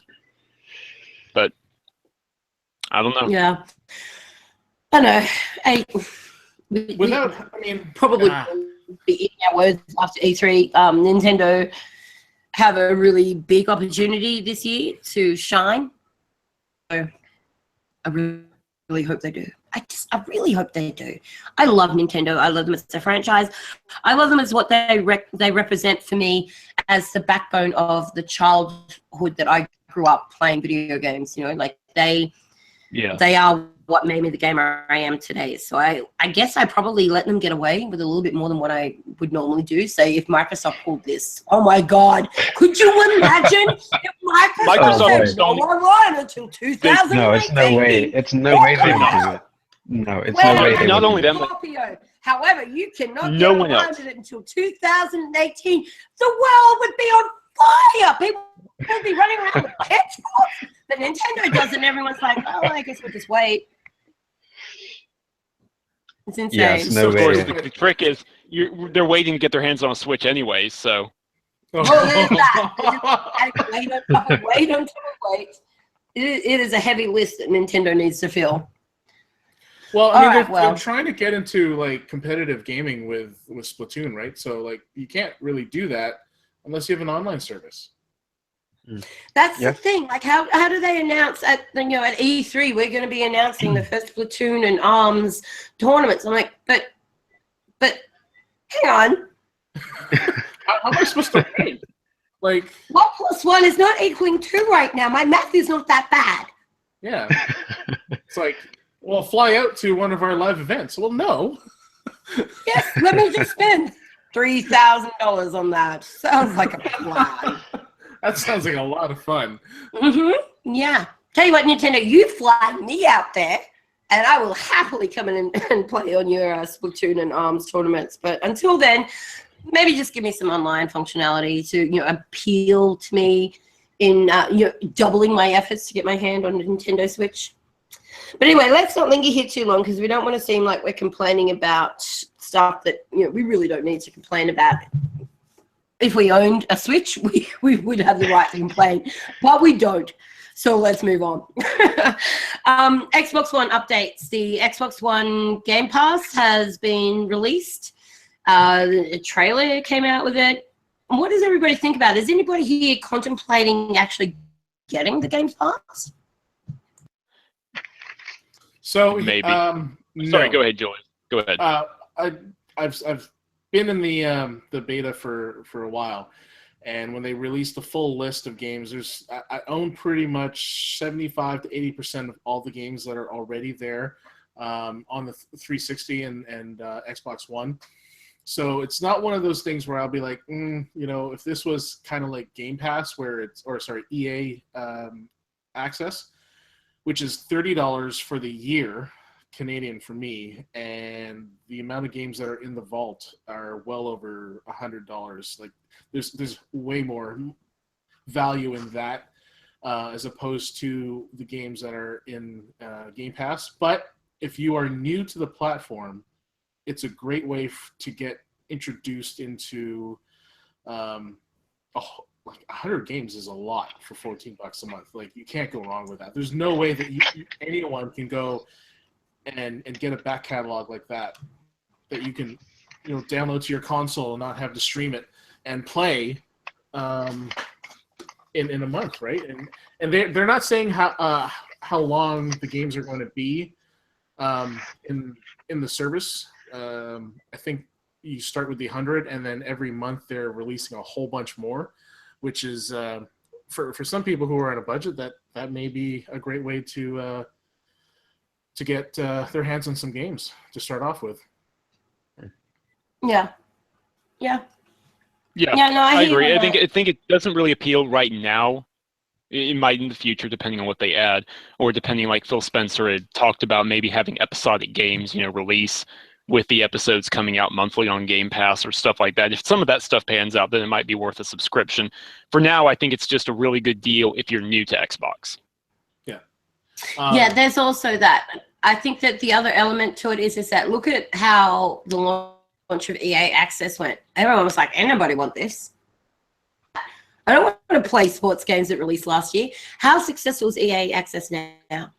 But I don't know. Yeah. I know. Probably be eating our words after E3. Nintendo have a really big opportunity this year to shine. So I really hope they do. I really hope they do. I love Nintendo. I love them as a franchise. I love them as what they represent for me as the backbone of the childhood that I grew up playing video games. They are what made me the gamer I am today. So I guess I probably let them get away with a little bit more than what I would normally do. Say if Microsoft pulled this, oh my God, could you imagine if Microsoft said online until 2018? No, it's no way. It's no way they would do it. No, it's no way they not would only do them, but however, you cannot no get one online else. with it until 2018. The world would be on fire. People would be running around with pitchforks. But Nintendo does it, and everyone's like, oh, I guess we'll just wait. It's insane. Yes, no So of course, way. the trick is they're waiting to get their hands on a Switch anyway. So. Well, there's that. Wait until we wait. It is a heavy list that Nintendo needs to fill. Well, I mean, they're trying to get into competitive gaming with Splatoon, right? So you can't really do that unless you have an online service. That's the thing. How do they announce at E3 we're going to be announcing the first Splatoon and ARMS tournaments? I'm like, but hang on. How am I supposed to wait? 1 + 1 is not equaling 2 right now. My math is not that bad. Yeah. It's well, fly out to one of our live events. Well, no. Yes, let me just spend $3,000 on that. Sounds like a plan. That sounds like a lot of fun. Yeah. Tell you what, Nintendo, you fly me out there, and I will happily come in and play on your Splatoon and ARMS tournaments. But until then, maybe just give me some online functionality to appeal to me in doubling my efforts to get my hand on a Nintendo Switch. But anyway, let's not linger here too long because we don't want to seem like we're complaining about stuff that we really don't need to complain about. If we owned a Switch, we would have the right to complain, but we don't. So let's move on. Xbox One updates. The Xbox One Game Pass has been released. A trailer came out with it. What does everybody think about it? Is anybody here contemplating actually getting the Game Pass? So maybe. No. Sorry, go ahead, Julius. Go ahead. I've been in the beta for a while, and when they released the full list of games, I own pretty much 75 to 80% of all the games that are already there on the 360 and Xbox One. So it's not one of those things where I'll be like, if this was kind of like Game Pass, EA Access, which is $30 for the year, Canadian for me, and the amount of games that are in the vault are well over $100. Like there's way more value in that as opposed to the games that are in Game Pass. But if you are new to the platform, it's a great way to get introduced into like 100 games is a lot for $14 a month. Like you can't go wrong with that. There's no way that anyone can go and get a back catalog like that you can download to your console and not have to stream it and play in a month, right? And they're not saying how long the games are going to be in the service. I think you start with the 100, and then every month they're releasing a whole bunch more, which is for some people who are on a budget that may be a great way to get their hands on some games to start off with. Yeah. Yeah, No, I agree. hear I think it doesn't really appeal right now. It might in the future, depending on what they add, or depending, like Phil Spencer had talked about, maybe having episodic games, release with the episodes coming out monthly on Game Pass or stuff like that. If some of that stuff pans out, then it might be worth a subscription. For now, I think it's just a really good deal if you're new to Xbox. Yeah. Yeah, there's also that. I think that the other element to it is that look at how the launch of EA Access went. Everyone was like, anybody want this? I don't want to play sports games that released last year. How successful is EA Access now?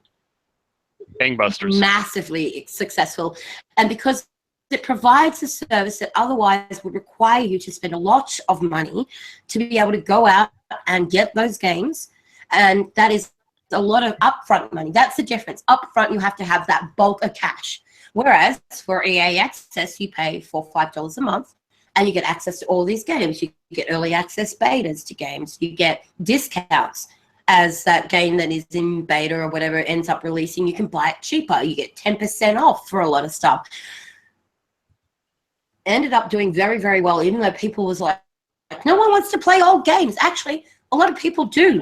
Gangbusters. Massively successful. And because it provides a service that otherwise would require you to spend a lot of money to be able to go out and get those games. And that is a lot of upfront money. That's the difference. Upfront, you have to have that bulk of cash. Whereas for EA Access, you pay $4 or $5 a month and you get access to all these games. You get early access betas to games. You get discounts as that game that is in beta or whatever ends up releasing. You can buy it cheaper. You get 10% off for a lot of stuff. Ended up doing very, very well, even though people was like, no one wants to play old games. Actually, a lot of people do.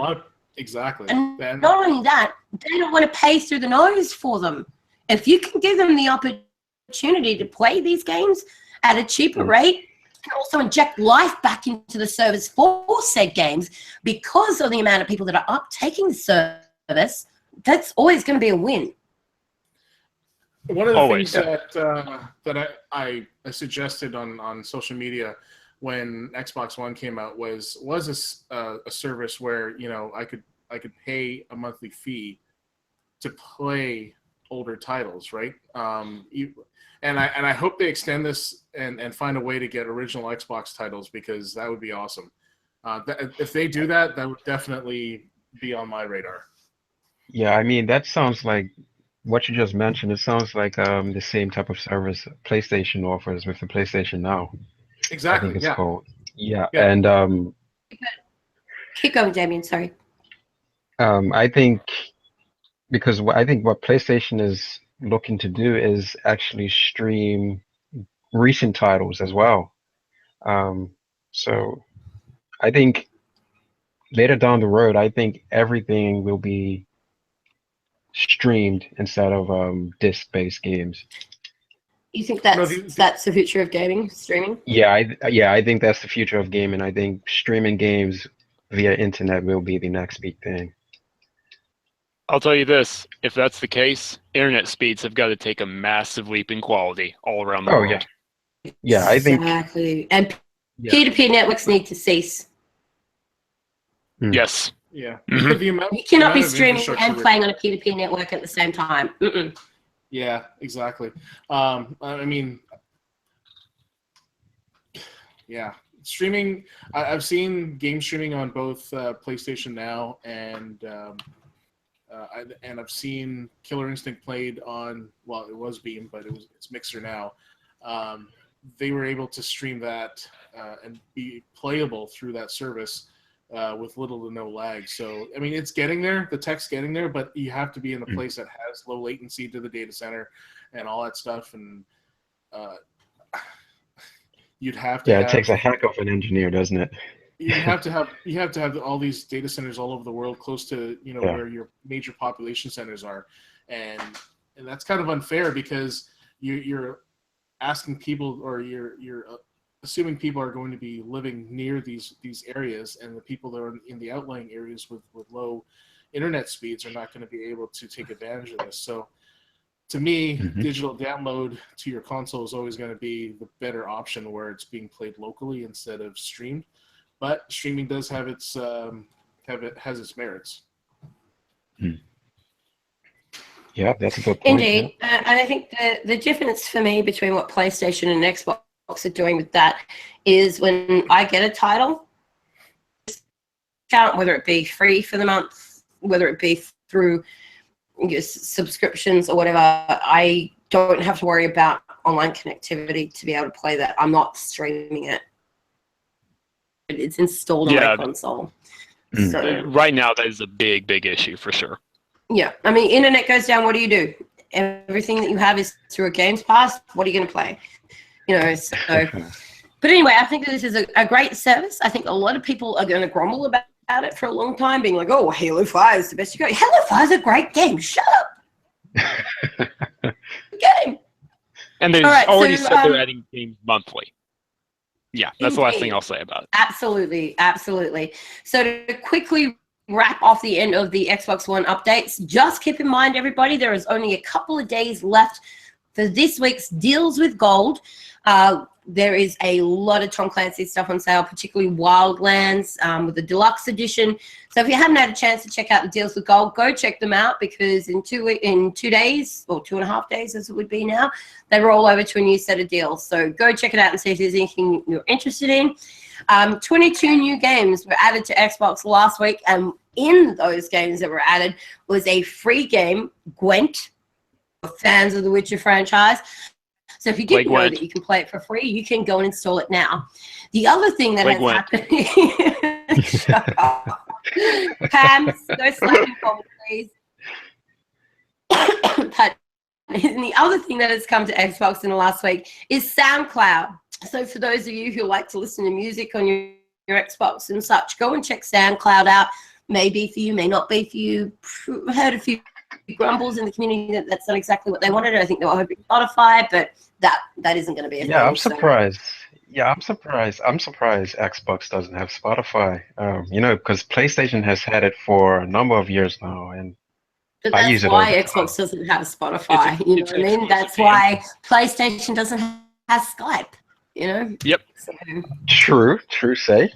Exactly. And not only that, they don't want to pay through the nose for them. If you can give them the opportunity to play these games at a cheaper rate, you can also inject life back into the service for said games because of the amount of people that are taking the service. That's always going to be a win. One of the things that I suggested on social media when Xbox One came out was a service where I could pay a monthly fee to play older titles, right? And I hope they extend this and find a way to get original Xbox titles, because that would be awesome. If they do that, that would definitely be on my radar. Yeah, I mean, that sounds like what you just mentioned. It sounds like the same type of service PlayStation offers with the PlayStation Now. Exactly. I think it's yeah. called. Yeah, Yeah. and Keep going, Damien. Sorry. I think because I think what PlayStation is looking to do is actually stream recent titles as well. So I think later down the road, I think everything will be streamed instead of disc-based games. You think that's the future of gaming, streaming? Yeah, I think that's the future of gaming. I think streaming games via internet will be the next big thing. I'll tell you this, if that's the case, internet speeds have got to take a massive leap in quality all around the world. Yeah. Yeah, I think exactly. And peer-to-peer networks need to cease. Yes. Yeah. Mm-hmm. You cannot be streaming and playing on a peer-to-peer network at the same time. Mm-mm. Yeah, exactly. I mean, yeah, streaming. I've seen game streaming on both PlayStation Now and I've seen Killer Instinct played on. Well, it was Beam, but it's Mixer now. They were able to stream that and be playable through that service with little to no lag. So, I mean, it's getting there. The tech's getting there, but you have to be in a place that has low latency to the data center and all that stuff. And you'd have to Yeah, it takes a heck of an engineer, doesn't it? you have to have all these data centers all over the world close to where your major population centers are, and that's kind of unfair because you're asking people, or you're assuming people are going to be living near these areas, and the people that are in the outlying areas with low internet speeds are not going to be able to take advantage of this. So to me, digital download to your console is always going to be the better option, where it's being played locally instead of streamed. But streaming does have its has its merits. Yeah, that's a good point. Indeed, and I think the difference for me between what PlayStation and Xbox are doing with that is when I get a title, whether it be free for the month, whether it be through subscriptions or whatever, I don't have to worry about online connectivity to be able to play that. I'm not streaming it. It's installed on my console. So right now, that is a big issue for sure. Yeah, I mean, internet goes down. What do? Everything that you have is through a Games Pass. What are you going to play? So. But anyway, I think that this is a great service. I think a lot of people are going to grumble about it for a long time, being like, "Oh, Halo 5 is the best you got." Halo 5 is a great game. Shut up. Game. And they've already said they're adding games monthly. Yeah, that's the last thing I'll say about it. Absolutely. So to quickly wrap off the end of the Xbox One updates, just keep in mind, everybody, there is only a couple of days left for this week's Deals with Gold. There is a lot of Tom Clancy stuff on sale, particularly Wildlands with the deluxe edition. So if you haven't had a chance to check out the Deals with Gold, go check them out, because in 2 days, or 2.5 days as it would be now, they roll over to a new set of deals. So go check it out and see if there's anything you're interested in. 22 new games were added to Xbox last week, and in those games that were added was a free game, Gwent, for fans of the Witcher franchise. So if you didn't know that you can play it for free, you can go and install it now. The other thing that has happened... Shut up. Pam, no slapping for me, please. And the other thing that has come to Xbox in the last week is SoundCloud. So for those of you who like to listen to music on your Xbox and such, go and check SoundCloud out. Maybe for you, may not be for you. Heard a few grumbles in the community that's not exactly what they wanted. I think they were hoping Spotify, but that isn't going to be a thing. I'm surprised. I'm surprised Xbox doesn't have Spotify. Because PlayStation has had it for a number of years now, and but I use it. That's why Xbox doesn't have Spotify. You know what I mean? That's why PlayStation doesn't have Skype. Yep. So, True say.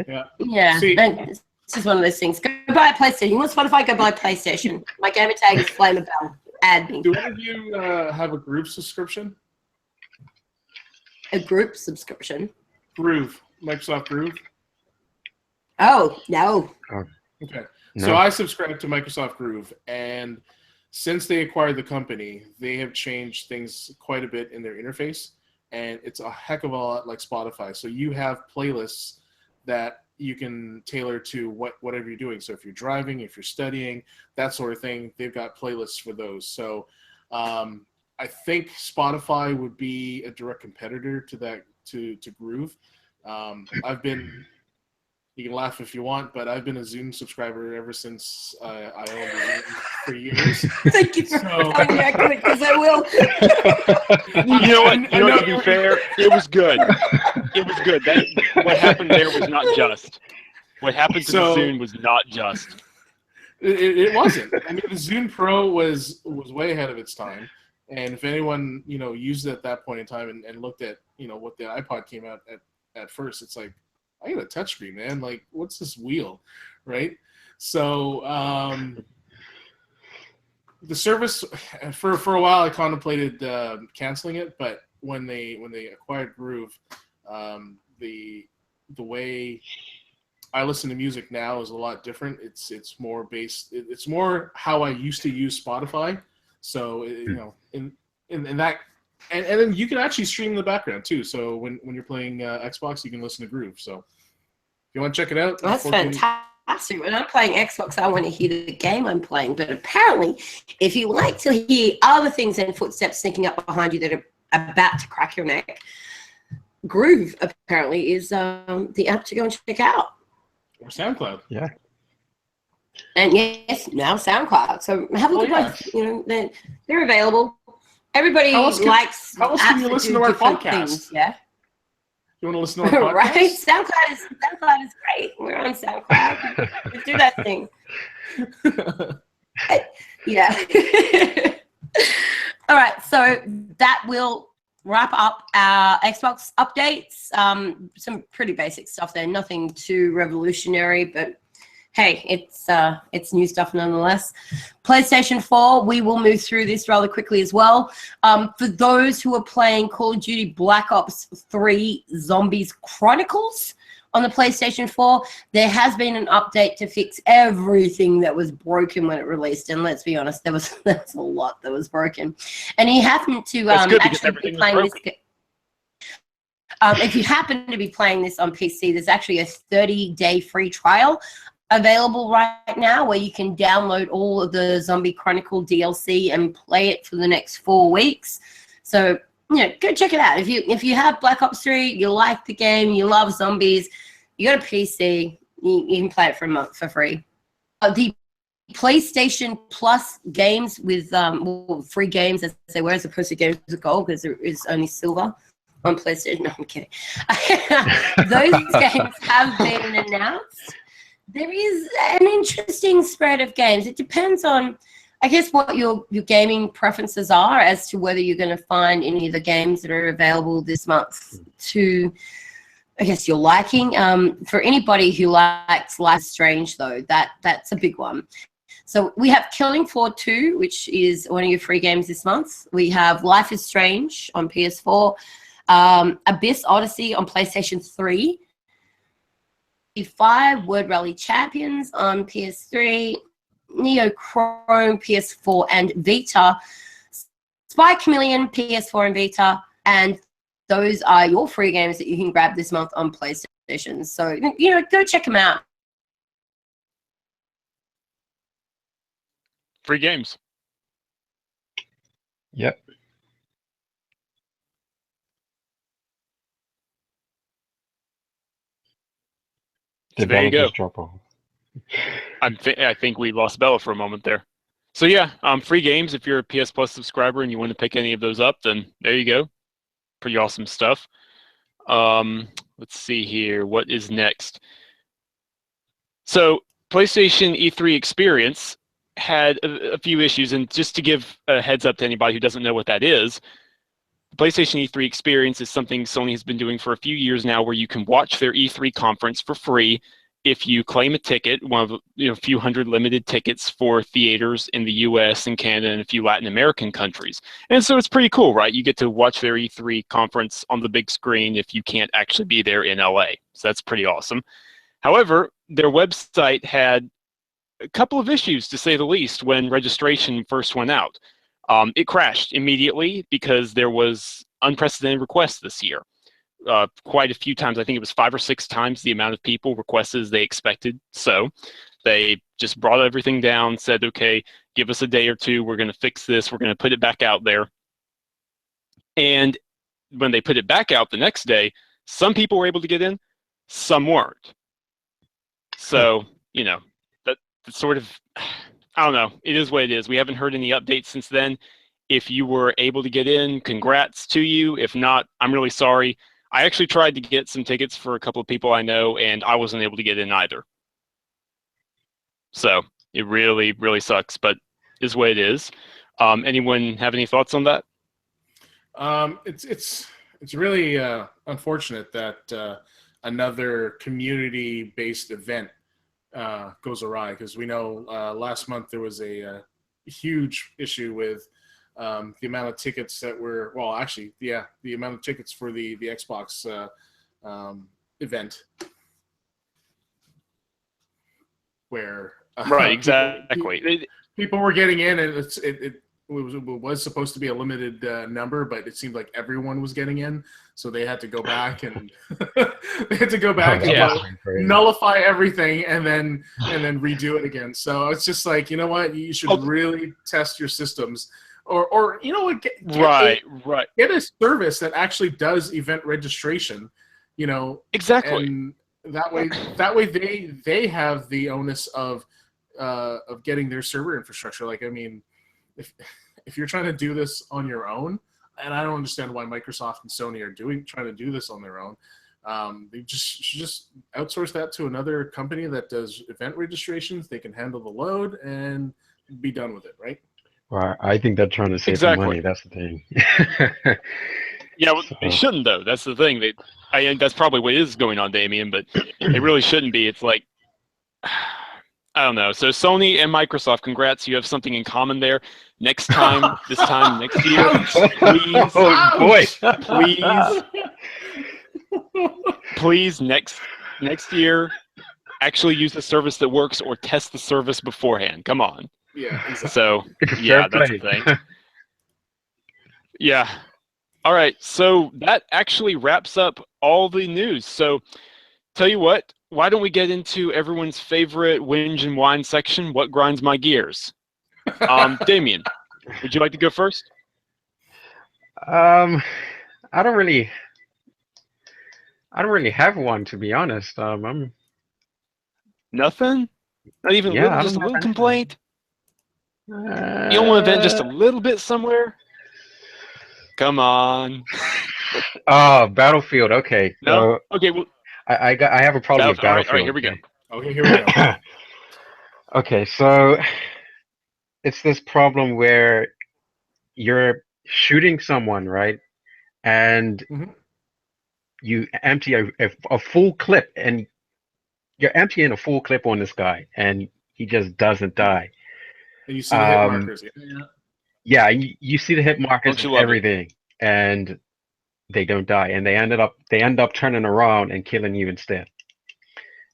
Yeah. It's just one of those things. Go buy a PlayStation. You want Spotify? Go buy a PlayStation. My gamer tag is Flamerbell. Add me. Do any of you have a group subscription? A group subscription? Groove. Microsoft Groove? Oh, no. Okay. No. So I subscribe to Microsoft Groove, and since they acquired the company, they have changed things quite a bit in their interface, and it's a heck of a lot like Spotify. So you have playlists that you can tailor to whatever you're doing. So if you're driving, if you're studying, that sort of thing, they've got playlists for those. So I think Spotify would be a direct competitor to that, to Groove. You can laugh if you want, but I've been a Zoom subscriber ever since I owned Zoom for years. Thank you for telling me I could, because I will. You know what? To be fair, it was good. It was good. What happened there was not just. What happened to the Zune was not just. It wasn't. I mean, the Zune Pro was way ahead of its time. And if anyone, used it at that point in time and looked at, what the iPod came out at first, it's like, I got a touchscreen, man. Like, what's this wheel, right? So the service, for a while, I contemplated canceling it, but when they acquired Groove, the way I listen to music now is a lot different. It's more based. It's more how I used to use Spotify. So in that. And then you can actually stream in the background too. So when you're playing Xbox, you can listen to Groove. So you want to check it out, That's 14 fantastic. When I'm playing Xbox, I want to hear the game I'm playing. But apparently, if you like to hear other things and footsteps sneaking up behind you that are about to crack your neck, Groove apparently is the app to go and check out. or SoundCloud. Yeah. And yes, now SoundCloud. So have a look at both. You know, they're available. Everybody likes. How else can you listen to our podcast? Things, yeah. You want to listen to our podcast? Right? SoundCloud is great. We're on SoundCloud. Let's do that thing. Yeah. All right. So that will wrap up our Xbox updates. Some pretty basic stuff there. Nothing too revolutionary, but hey, it's new stuff nonetheless. PlayStation 4, we will move through this rather quickly as well. For those who are playing Call of Duty Black Ops 3 Zombies Chronicles on the PlayStation 4, there has been an update to fix everything that was broken when it released. And let's be honest, there was a lot that was broken. And he happened to actually be playing this. If you happen to be playing this on PC, there's actually a 30-day free trial available right now where you can download all of the Zombie Chronicle DLC and play it for the next 4 weeks. So, you know, go check it out. If you have Black Ops 3, you like the game, you love zombies, you got a PC, you can play it for a month for free. The PlayStation Plus games with free games, as they were, as opposed to games with gold, because there is only silver on PlayStation. No, I'm kidding. Those games have been announced. There is an interesting spread of games. It depends on, I guess, what your gaming preferences are as to whether you're going to find any of the games that are available this month to, I guess, your liking. For anybody who likes Life is Strange, though, that's a big one. So we have Killing Floor 2, which is one of your free games this month. We have Life is Strange on PS4, Abyss Odyssey on PlayStation 3, 5 Word Rally Champions on PS3, Neo Chrome PS4 and Vita, Spy Chameleon PS4 and Vita, and those are your free games that you can grab this month on PlayStation. So, you know, go check them out. Free games. Yep. So there you go. Drop off. I think we lost Bella for a moment there. So yeah, free games. If you're a PS Plus subscriber and you want to pick any of those up, then there you go. Pretty awesome stuff. Let's see here. What is next? So PlayStation E3 Experience had a few issues, and just to give a heads up to anybody who doesn't know what that is, PlayStation E3 Experience is something Sony has been doing for a few years now, where you can watch their E3 conference for free if you claim a ticket, one of a few hundred limited tickets for theaters in the U.S. and Canada and a few Latin American countries. And so it's pretty cool, right? You get to watch their E3 conference on the big screen if you can't actually be there in LA. So that's pretty awesome. However, their website had a couple of issues, to say the least, when registration first went out. It crashed immediately because there was unprecedented requests this year. Quite a few times. I think it was 5 or 6 times the amount of people requested as they expected. So they just brought everything down, said, okay, give us a day or two. We're going to fix this. We're going to put it back out there. And when they put it back out the next day, some people were able to get in, some weren't. So, you know, that's sort of, I don't know. It is what it is. We haven't heard any updates since then. If you were able to get in, congrats to you. If not, I'm really sorry. I actually tried to get some tickets for a couple of people I know, and I wasn't able to get in either. So it really, really sucks, but is what it is. Anyone have any thoughts on that? It's really unfortunate that another community-based event goes awry, because we know last month there was a huge issue with the amount of tickets that were, well, actually, yeah, the amount of tickets for the Xbox event, where right, exactly. People were getting in, and was supposed to be a limited number, but it seemed like everyone was getting in, so they had to go back and nullify everything and then redo it again. So it's just like, you know what, you should really test your systems, or you know what, get a service that actually does event registration, you know, exactly, and that way they have the onus of getting their server infrastructure. Like, I mean, if you're trying to do this on your own, and I don't understand why Microsoft and Sony are trying to do this on their own, they should just outsource that to another company that does event registrations. They can handle the load and be done with it, right? Well, I think they're trying to save money. That's the thing. Yeah, well, they shouldn't though. That's the thing. That's probably what is going on, Damien. But they really shouldn't be. It's like, I don't know. So Sony and Microsoft, congrats. You have something in common there. Next time, next year, please. Oh boy! Please, next year, actually use the service that works, or test the service beforehand. Come on. Yeah. Exactly. So yeah, that's the thing. Yeah. All right. So that actually wraps up all the news. So tell you what, why don't we get into everyone's favorite whinge and whine section? What grinds my gears? Damien, would you like to go first? I don't really have one, to be honest. Nothing? Not even just a little complaint? You don't want to vent just a little bit somewhere? Come on. Oh, Battlefield. Okay. No. So okay. Well, I have a problem with Battlefield. All right. Here we go. Okay. Here we go. Okay. So it's this problem where you're shooting someone, right? And you empty a full clip, and you're emptying a full clip on this guy, and he just doesn't die. And you see the hit markers. Yeah, you see the hit markers and everything, and they don't die, and they end up turning around and killing you instead.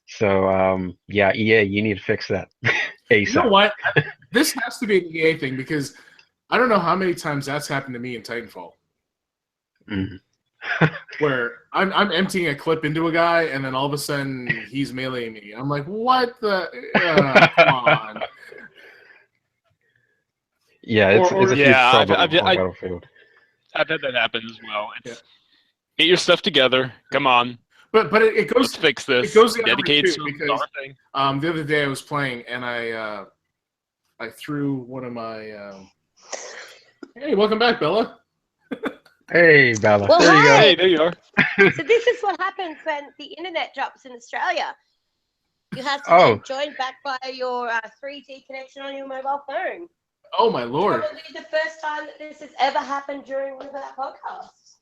So yeah, EA, you need to fix that ASAP. You know what? This has to be an EA thing, because I don't know how many times that's happened to me in Titanfall. Where I'm emptying a clip into a guy, and then all of a sudden he's meleeing me. I'm like, what the? Come on. Yeah, it's a huge problem on Battlefield. I've had that happen as well. Get your stuff together. Come on. But it goes. Let's fix this. It goes the Dedicated other way too, because the other day I was playing, and I threw one of my. Hey, welcome back, Bella. Hey, Bella. Well, there you go. Hey, there you are. So this is what happens when the internet drops in Australia. You have to then join back by your 3G connection on your mobile phone. Oh my lord! Probably the first time that this has ever happened during one of our podcasts.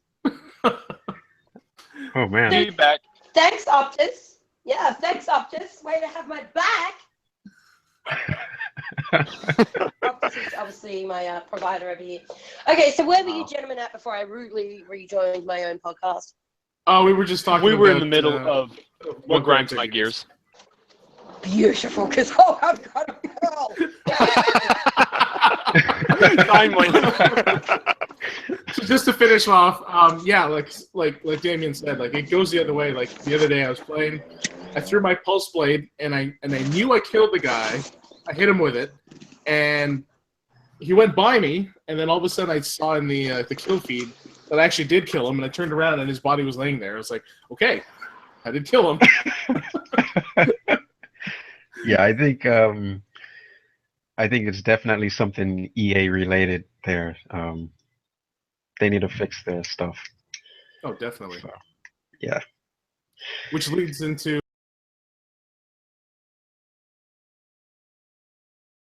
Oh man! Feedback. Thanks, Optus. Yeah, thanks, Optus. Way to have my back. Optus is obviously my provider over here. Okay, so where were you gentlemen at before I rudely rejoined my own podcast? Oh, we were just talking. We were in the middle of what grinds my gears. Beautiful, because I've got a girl. Finally. So just to finish off, yeah, like Damien said, like it goes the other way. Like the other day, I was playing, I threw my pulse blade, and I knew I killed the guy. I hit him with it, and he went by me, and then all of a sudden I saw in the kill feed that I actually did kill him, and I turned around and his body was laying there. I was like, okay, I did kill him. Yeah, I think it's definitely something EA related there. They need to fix their stuff. Oh, definitely. So, yeah. Which leads into